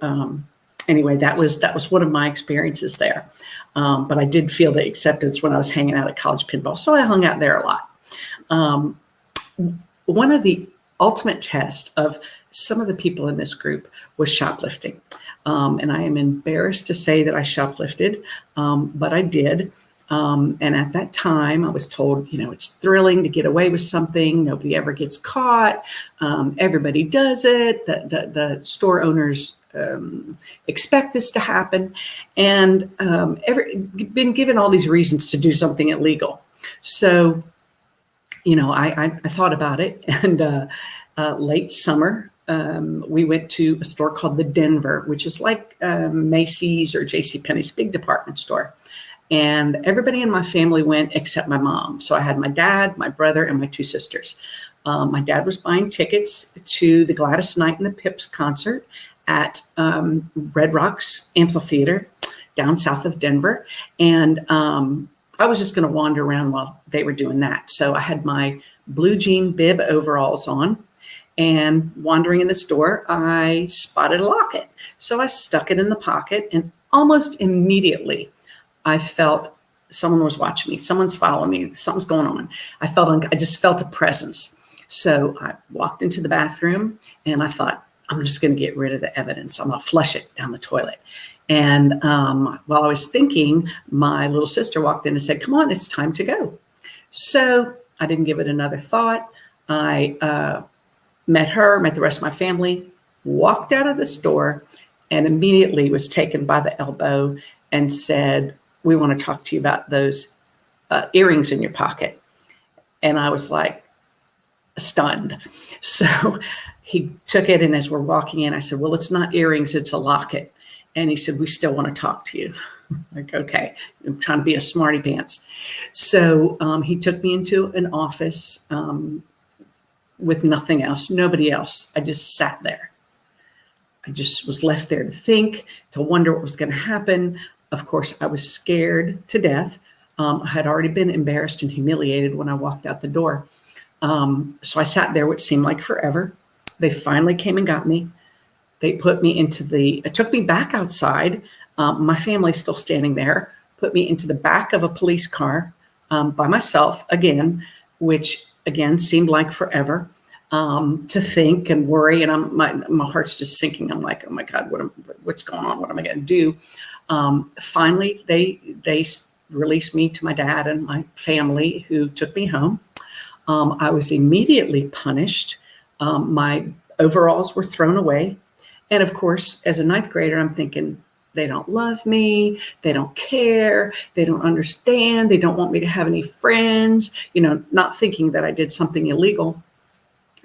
anyway, that was one of my experiences there. But I did feel the acceptance when I was hanging out at College Pinball. So I hung out there a lot. One of the ultimate tests of some of the people in this group was shoplifting. And I am embarrassed to say that I shoplifted, but I did. And at that time I was told, it's thrilling to get away with something. Nobody ever gets caught. Everybody does it. The store owners expect this to happen, and been given all these reasons to do something illegal. So, I thought about it, and late summer, we went to a store called the Denver, which is like Macy's or JCPenney's, big department store. And everybody in my family went except my mom. So I had my dad, my brother, and my two sisters. My dad was buying tickets to the Gladys Knight and the Pips concert at Red Rocks Amphitheater down south of Denver. And I was just going to wander around while they were doing that. So I had my blue jean bib overalls on, and wandering in the store, I spotted a locket. So I stuck it in the pocket, and almost immediately I felt someone was watching me. Someone's following me. Something's going on. I just felt a presence. So I walked into the bathroom, and I thought, I'm just going to get rid of the evidence. I'm going to flush it down the toilet. And while I was thinking, my little sister walked in and said, come on, it's time to go. So I didn't give it another thought. I met the rest of my family, walked out of the store, and immediately was taken by the elbow and said, we want to talk to you about those earrings in your pocket. And I was like stunned. So he took it, and as we're walking in, I said, well, it's not earrings, it's a locket. And he said, we still want to talk to you. Like, okay, I'm trying to be a smarty pants. So he took me into an office with nothing else, nobody else. I just sat there. I just was left there to think, to wonder what was going to happen. Of course, I was scared to death. I had already been embarrassed and humiliated when I walked out the door. So I sat there, which seemed like forever. They finally came and got me. They put me it took me back outside. My family's still standing there, put me into the back of a police car by myself again, which again seemed like forever, to think and worry. And my heart's just sinking. I'm like, oh my God, what's going on? What am I going to do? Finally, they released me to my dad and my family, who took me home. I was immediately punished. My overalls were thrown away. And of course, as a ninth grader, I'm thinking, they don't love me. They don't care. They don't understand. They don't want me to have any friends, not thinking that I did something illegal.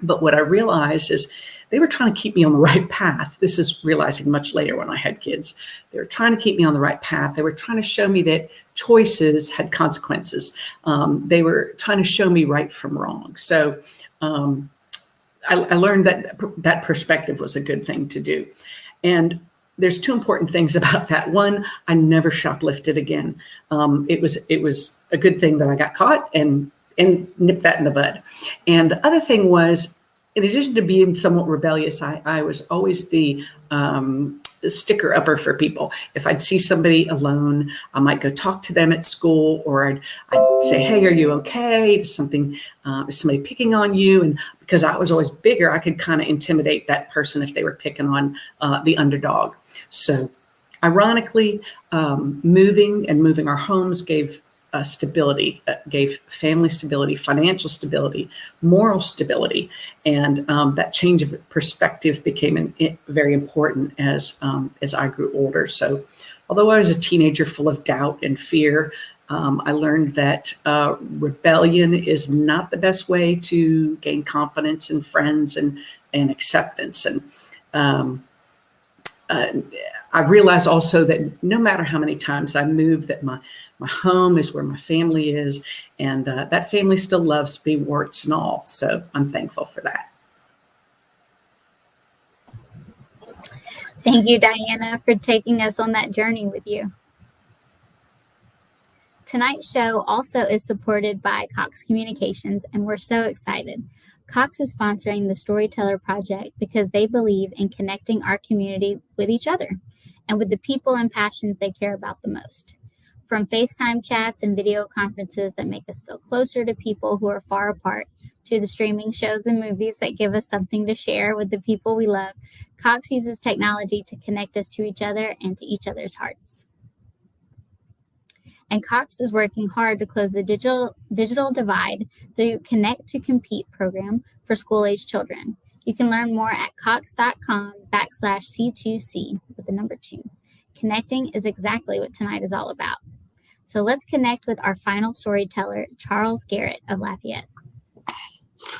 But what I realized is they were trying to keep me on the right path. This is realizing much later when I had kids. They were trying to keep me on the right path. They were trying to show me that choices had consequences. They were trying to show me right from wrong. So I learned that perspective was a good thing to do. And there's two important things about that. One, I never shoplifted again. It was a good thing that I got caught, and and nip that in the bud. And the other thing was, in addition to being somewhat rebellious, I was always the sticker upper for people. If I'd see somebody alone, I might go talk to them at school, or I'd say, "Hey, are you okay? Is somebody picking on you?" And because I was always bigger, I could kind of intimidate that person if they were picking on the underdog. So ironically, moving our homes gave stability, gave family stability, financial stability, moral stability, and that change of perspective became very important as I grew older. So, although I was a teenager full of doubt and fear, I learned that rebellion is not the best way to gain confidence in friends and acceptance. And I realized also that no matter how many times I move, that my home is where my family is, and that family still loves me, warts and all. So I'm thankful for that. Thank you, Diana, for taking us on that journey with you. Tonight's show also is supported by Cox Communications, and we're so excited. Cox is sponsoring the Storyteller Project because they believe in connecting our community with each other and with the people and passions they care about the most. From FaceTime chats and video conferences that make us feel closer to people who are far apart, to the streaming shows and movies that give us something to share with the people we love, Cox uses technology to connect us to each other and to each other's hearts. And Cox is working hard to close the digital divide through Connect to Compete program for school-age children. You can learn more at cox.com/C2C with the number 2. Connecting is exactly what tonight is all about. So let's connect with our final storyteller, Charles Garrett of Lafayette.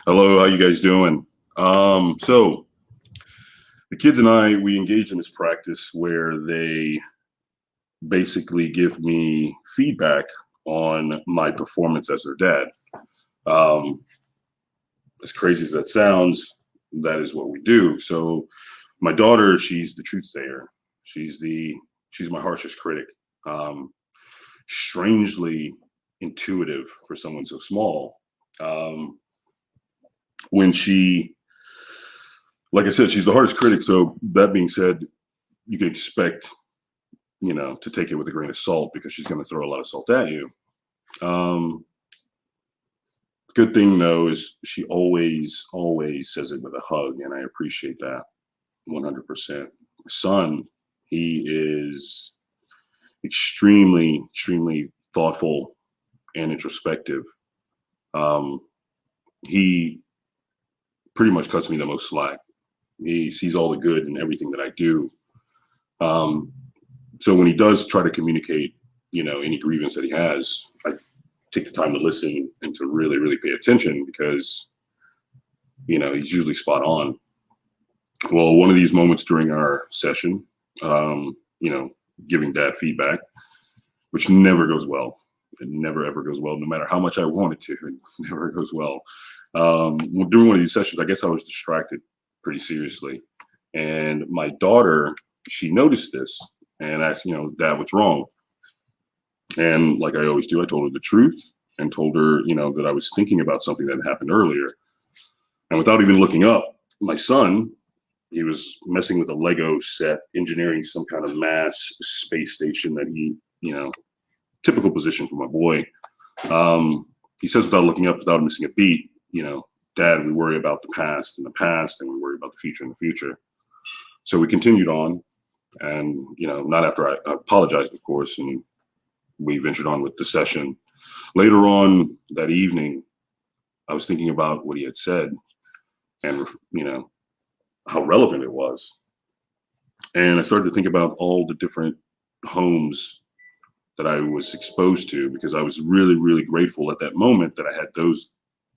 Hello, how you guys doing? So the kids and I, we engage in this practice where they basically give me feedback on my performance as their dad. As crazy as that sounds, that is what we do. So my daughter, she's the truth sayer. She's my harshest critic. Strangely intuitive for someone so small. When she, like I said, she's the hardest critic. So that being said, you can expect, to take it with a grain of salt because she's going to throw a lot of salt at you. Good thing though is she always says it with a hug, and I appreciate that 100%. My son, he is extremely thoughtful and introspective. He pretty much cuts me the most slack. He sees all the good in everything that I do. So when he does try to communicate, any grievance that he has, I take the time to listen and to really pay attention because, he's usually spot on. Well, one of these moments during our session, giving dad feedback, which never goes well. It never ever goes well, no matter how much I want it to. It never goes well. During one of these sessions, I guess I was distracted pretty seriously. And my daughter, she noticed this and asked, Dad, what's wrong? And like I always do, I told her the truth and told her, that I was thinking about something that happened earlier. And without even looking up, my son, he was messing with a Lego set, engineering some kind of mass space station that he, typical position for my boy. He says without looking up, without missing a beat, Dad, we worry about the past in the past and we worry about the future in the future. So we continued on and, not after I apologized, of course, and we ventured on with the session. Later on that evening, I was thinking about what he had said and, how relevant it was. And I started to think about all the different homes that I was exposed to because I was really grateful at that moment that I had those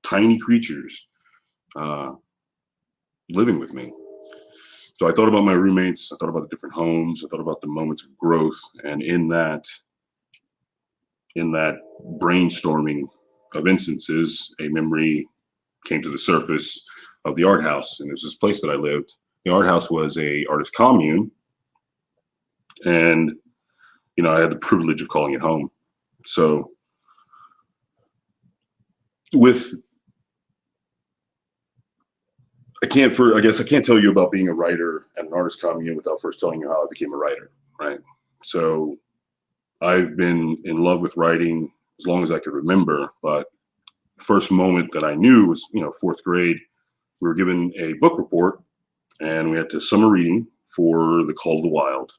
tiny creatures living with me. So I thought about my roommates, I thought about the different homes, I thought about the moments of growth, and in that brainstorming of instances, a memory came to the surface of the art house. And there's this place that I lived. The art house was a artist commune. And, I had the privilege of calling it home. So with, I guess I can't tell you about being a writer at an artist commune without first telling you how I became a writer, right? So I've been in love with writing as long as I could remember, but the first moment that I knew was, fourth grade. We were given a book report and we had to summer reading for The Call of the Wild.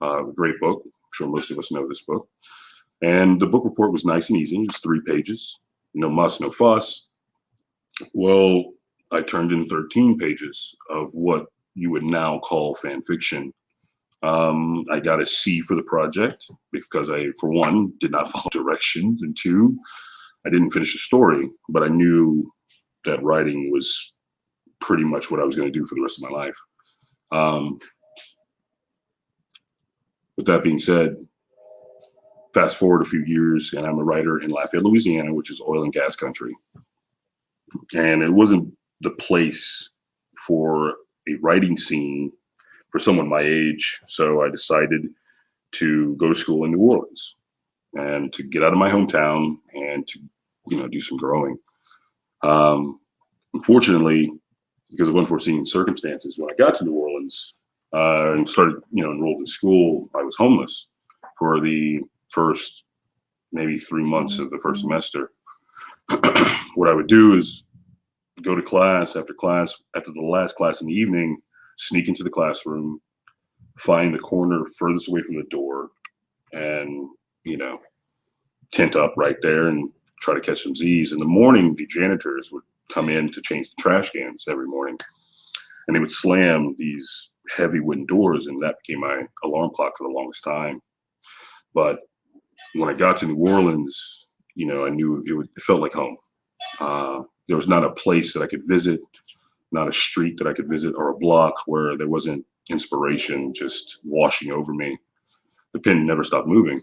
A great book. I'm sure most of us know this book. And the book report was nice and easy. It was 3 pages, no muss, no fuss. Well, I turned in 13 pages of what you would now call fan fiction. I got a C for the project because I, for one, did not follow directions, and 2, I didn't finish the story, but I knew that writing was pretty much what I was going to do for the rest of my life. With that being said, fast forward a few years, and I'm a writer in Lafayette, Louisiana, which is oil and gas country. And it wasn't the place for a writing scene for someone my age. So I decided to go to school in New Orleans and to get out of my hometown and to, do some growing. Unfortunately, because of unforeseen circumstances, when I got to New Orleans and started, enrolled in school, I was homeless for the first maybe 3 months of the first semester. What I would do is go to class, after the last class in the evening, sneak into the classroom, find the corner furthest away from the door, and, tent up right there and try to catch some Z's. In the morning, the janitors would come in to change the trash cans every morning, and they would slam these heavy wooden doors, and that became my alarm clock for the longest time. But when I got to New Orleans, I knew it felt like home. There was not a place that I could visit, not a street that I could visit, or a block where there wasn't inspiration just washing over me. The pen never stopped moving.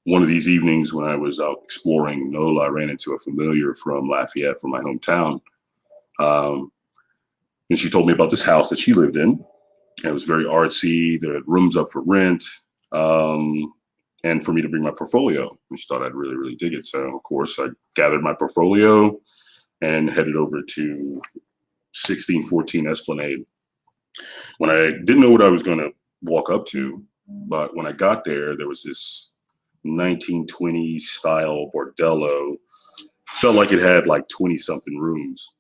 One of these evenings when I was out exploring NOLA, I ran into a familiar from Lafayette, from my hometown. And she told me about this house that she lived in. And it was very artsy. There had rooms up for rent. And for me to bring my portfolio. And she thought I'd really, really dig it. So, of course, I gathered my portfolio and headed over to 1614 Esplanade. When I didn't know what I was going to walk up to, but when I got there, there was this 1920s style bordello. Felt like it had like 20-something rooms.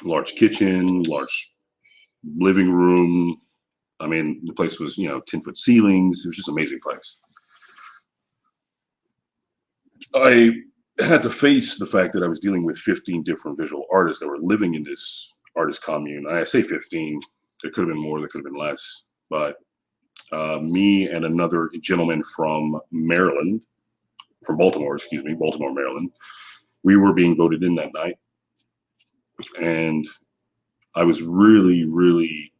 Large kitchen, large living room. I mean, the place was, 10-foot ceilings. It was just an amazing place. I had to face the fact that I was dealing with 15 different visual artists that were living in this artist commune. I say 15, there could have been more, there could have been less, but me and another gentleman from Baltimore, Maryland, we were being voted in that night. And I was really, really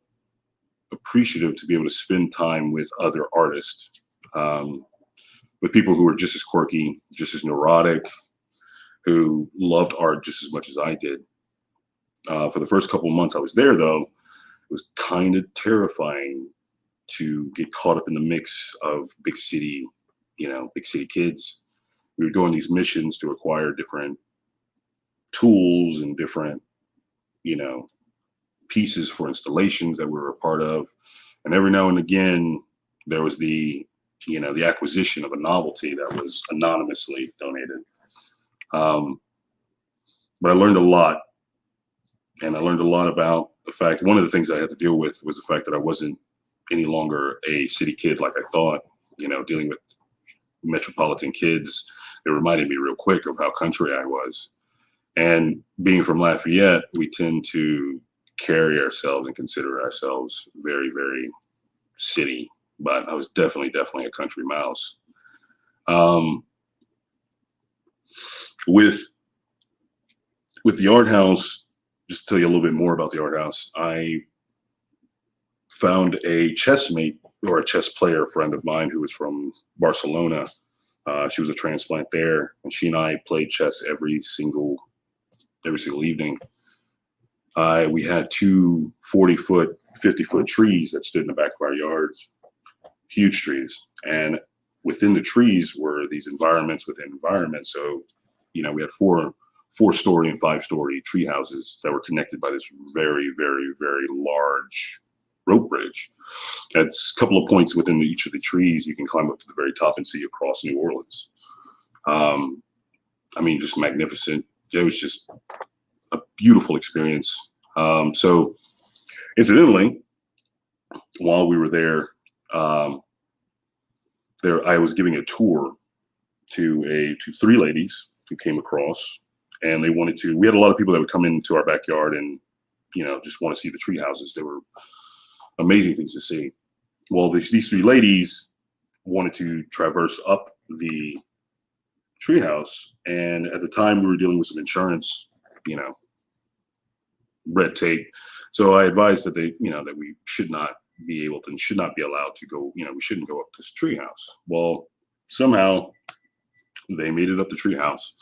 appreciative to be able to spend time with other artists. With people who were just as quirky, just as neurotic, who loved art just as much as I did. For the first couple of months I was there, though, it was kind of terrifying to get caught up in the mix of big city kids. We would go on these missions to acquire different tools and different, pieces for installations that we were a part of. And every now and again, there was the acquisition of a novelty that was anonymously donated. But I learned a lot. And I learned a lot about the fact, one of the things I had to deal with was the fact that I wasn't any longer a city kid like I thought, dealing with metropolitan kids. It reminded me real quick of how country I was. And being from Lafayette, we tend to carry ourselves and consider ourselves very, very city. But I was definitely a country mouse. With the art house, just to tell you a little bit more about the art house, I found a chessmate or a chess player friend of mine who was from Barcelona. She was a transplant there, and she and I played chess every single evening. We had 2 40-foot, 50-foot trees that stood in the back of our yards. Huge trees. And within the trees were these environments within environments. So we had four-story and five-story tree houses that were connected by this very, very, very large rope bridge. That's a couple of points within each of the trees. You can climb up to the very top and see across New Orleans. Just magnificent. It was just a beautiful experience. So incidentally, while we were there, I was giving a tour to three ladies who came across, and we had a lot of people that would come into our backyard and, just want to see the tree houses. They were amazing things to see. Well, these three ladies wanted to traverse up the treehouse, and at the time we were dealing with some insurance, red tape. So I advised that that we should not be allowed to go. We shouldn't go up this treehouse. Well, somehow they made it up the treehouse,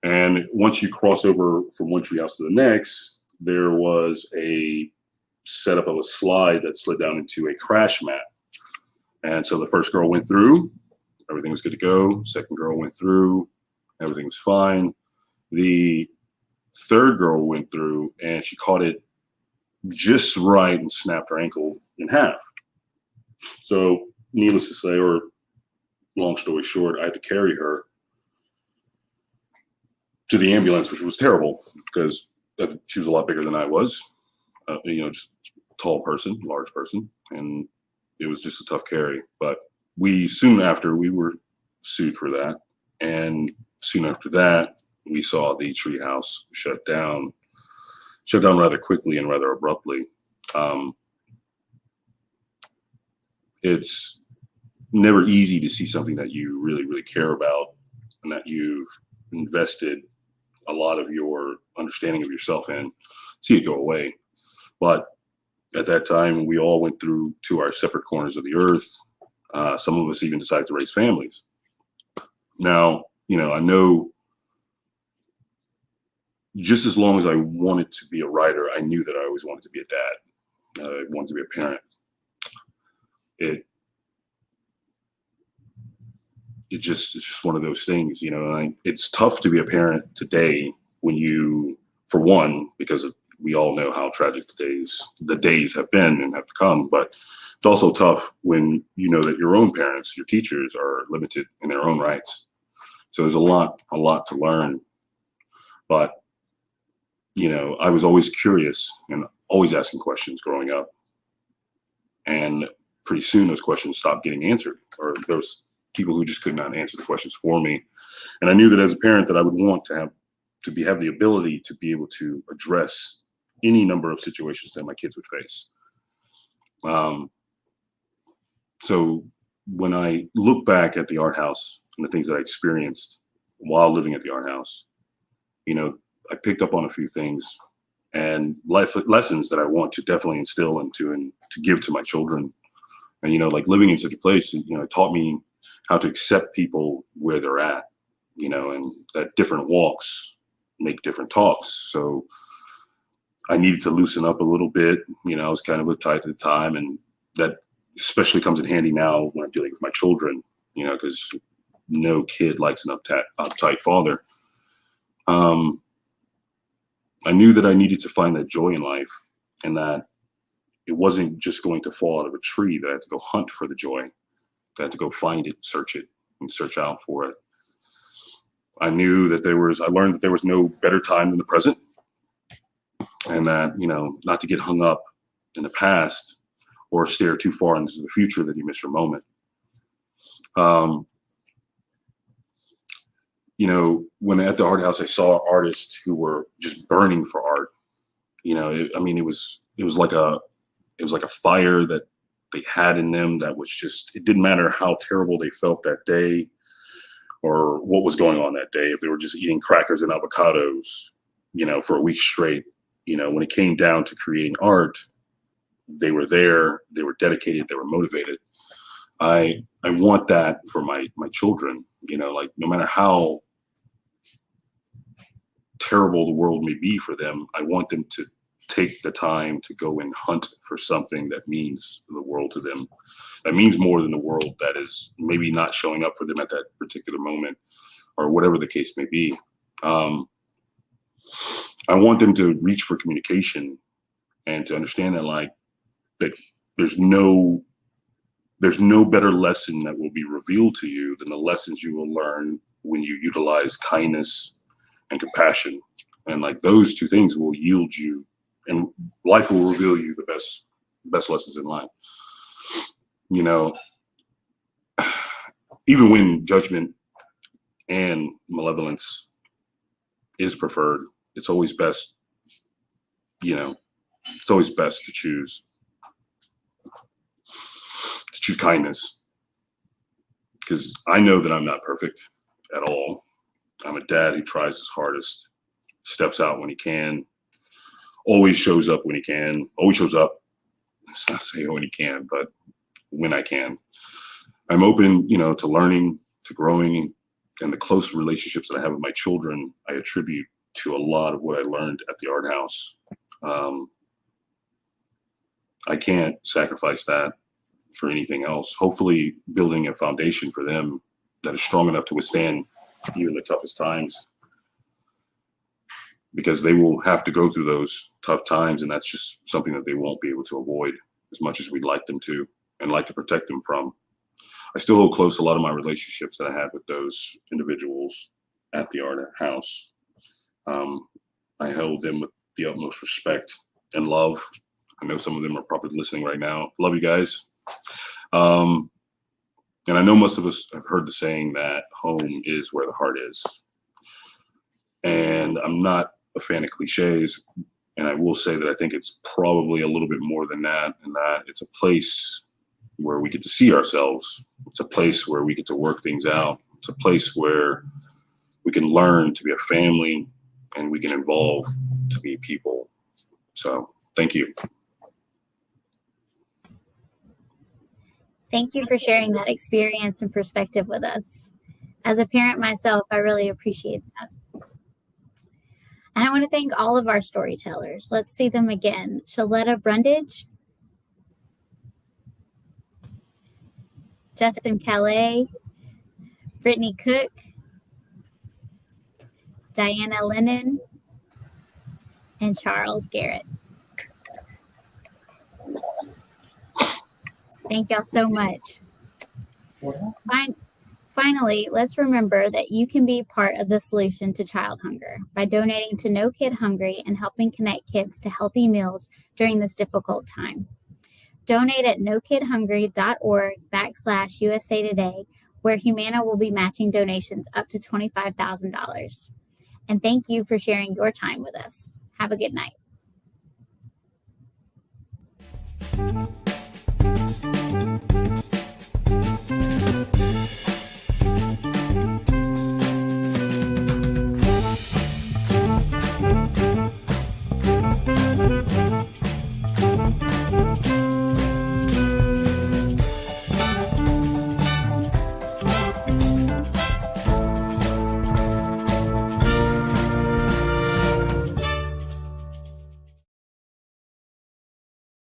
and once you cross over from one treehouse to the next, there was a setup of a slide that slid down into a crash mat. And so the first girl went through, everything was good to go. Second girl went through, everything was fine. The third girl went through and she caught it just right and snapped her ankle in half. So needless to say, or long story short, I had to carry her to the ambulance, which was terrible because she was a lot bigger than I was. Just tall person, large person, and it was just a tough carry. But soon after we were sued for that, and soon after that we saw the treehouse shut down rather quickly and rather abruptly. It's never easy to see something that you really, really care about and that you've invested a lot of your understanding of yourself in, see it go away. But at that time, we all went through to our separate corners of the earth. Some of us even decided to raise families. Now, I know just as long as I wanted to be a writer, I knew that I always wanted to be a dad. I wanted to be a parent. It's just one of those things, it's tough to be a parent today when for one, because we all know how tragic the days have been and have become, but it's also tough when you know that your own parents, your teachers are limited in their own rights. So there's a lot to learn, but I was always curious and always asking questions growing up, and pretty soon those questions stopped getting answered, or those people who just could not answer the questions for me. And I knew that as a parent that I would want to have the ability to be able to address any number of situations that my kids would face. So when I look back at the art house and the things that I experienced while living at the art house, I picked up on a few things and life lessons that I want to definitely instill into and to give to my children. And, like living in such a place, it taught me how to accept people where they're at, and that different walks make different talks. So I needed to loosen up a little bit. I was kind of uptight at the time, and that especially comes in handy now when I'm dealing with my children, because no kid likes an uptight father. I knew that I needed to find that joy in life, and that it wasn't just going to fall out of a tree, that I had to go hunt for the joy. I had to go find it, search out for it. I learned that there was no better time than the present, and that, not to get hung up in the past or stare too far into the future that you miss your moment. When at the art house, I saw artists who were just burning for art. It was like a fire that they had in them that was just, it didn't matter how terrible they felt that day or what was going on that day. If they were just eating crackers and avocados, for a week straight, when it came down to creating art, they were there, they were dedicated, they were motivated. I want that for my children, like no matter how terrible the world may be for them, I want them to take the time to go and hunt for something that means the world to them, that means more than the world that is maybe not showing up for them at that particular moment, or whatever the case may be. I want them to reach for communication and to understand that that there's no better lesson that will be revealed to you than the lessons you will learn when you utilize kindness and compassion. And those two things will yield you, and life will reveal you the best lessons in life. Even when judgment and malevolence is preferred, it's always best, it's always best to choose kindness. Because I know that I'm not perfect at all. I'm a dad who tries his hardest, steps out when he can, always shows up when he can, always shows up. It's not saying when he can, but when I can. I'm open, to learning, to growing, and the close relationships that I have with my children, I attribute to a lot of what I learned at the art house. I can't sacrifice that for anything else. Hopefully building a foundation for them that is strong enough to withstand even the toughest times, because they will have to go through those tough times, and that's just something that they won't be able to avoid as much as we'd like them to and like to protect them from. I still hold close a lot of my relationships that I had with those individuals at the art house. I held them with the utmost respect and love. I know some of them are probably listening right now. Love you guys. And I know most of us have heard the saying that home is where the heart is. And I'm not a fan of cliches. And I will say that I think it's probably a little bit more than that, and that it's a place where we get to see ourselves. It's a place where we get to work things out. It's a place where we can learn to be a family, and we can evolve to be people. So thank you. Thank you for sharing that experience and perspective with us. As a parent myself, I really appreciate that. And I want to thank all of our storytellers. Let's see them again. Shaletta Brundage, Justin Calais, Brittany Cook, Diana Lennon, and Charles Garrett. Thank y'all so much. Finally, let's remember that you can be part of the solution to child hunger by donating to No Kid Hungry and helping connect kids to healthy meals during this difficult time. Donate at nokidhungry.org/USA Today, where Humana will be matching donations up to $25,000. And thank you for sharing your time with us. Have a good night.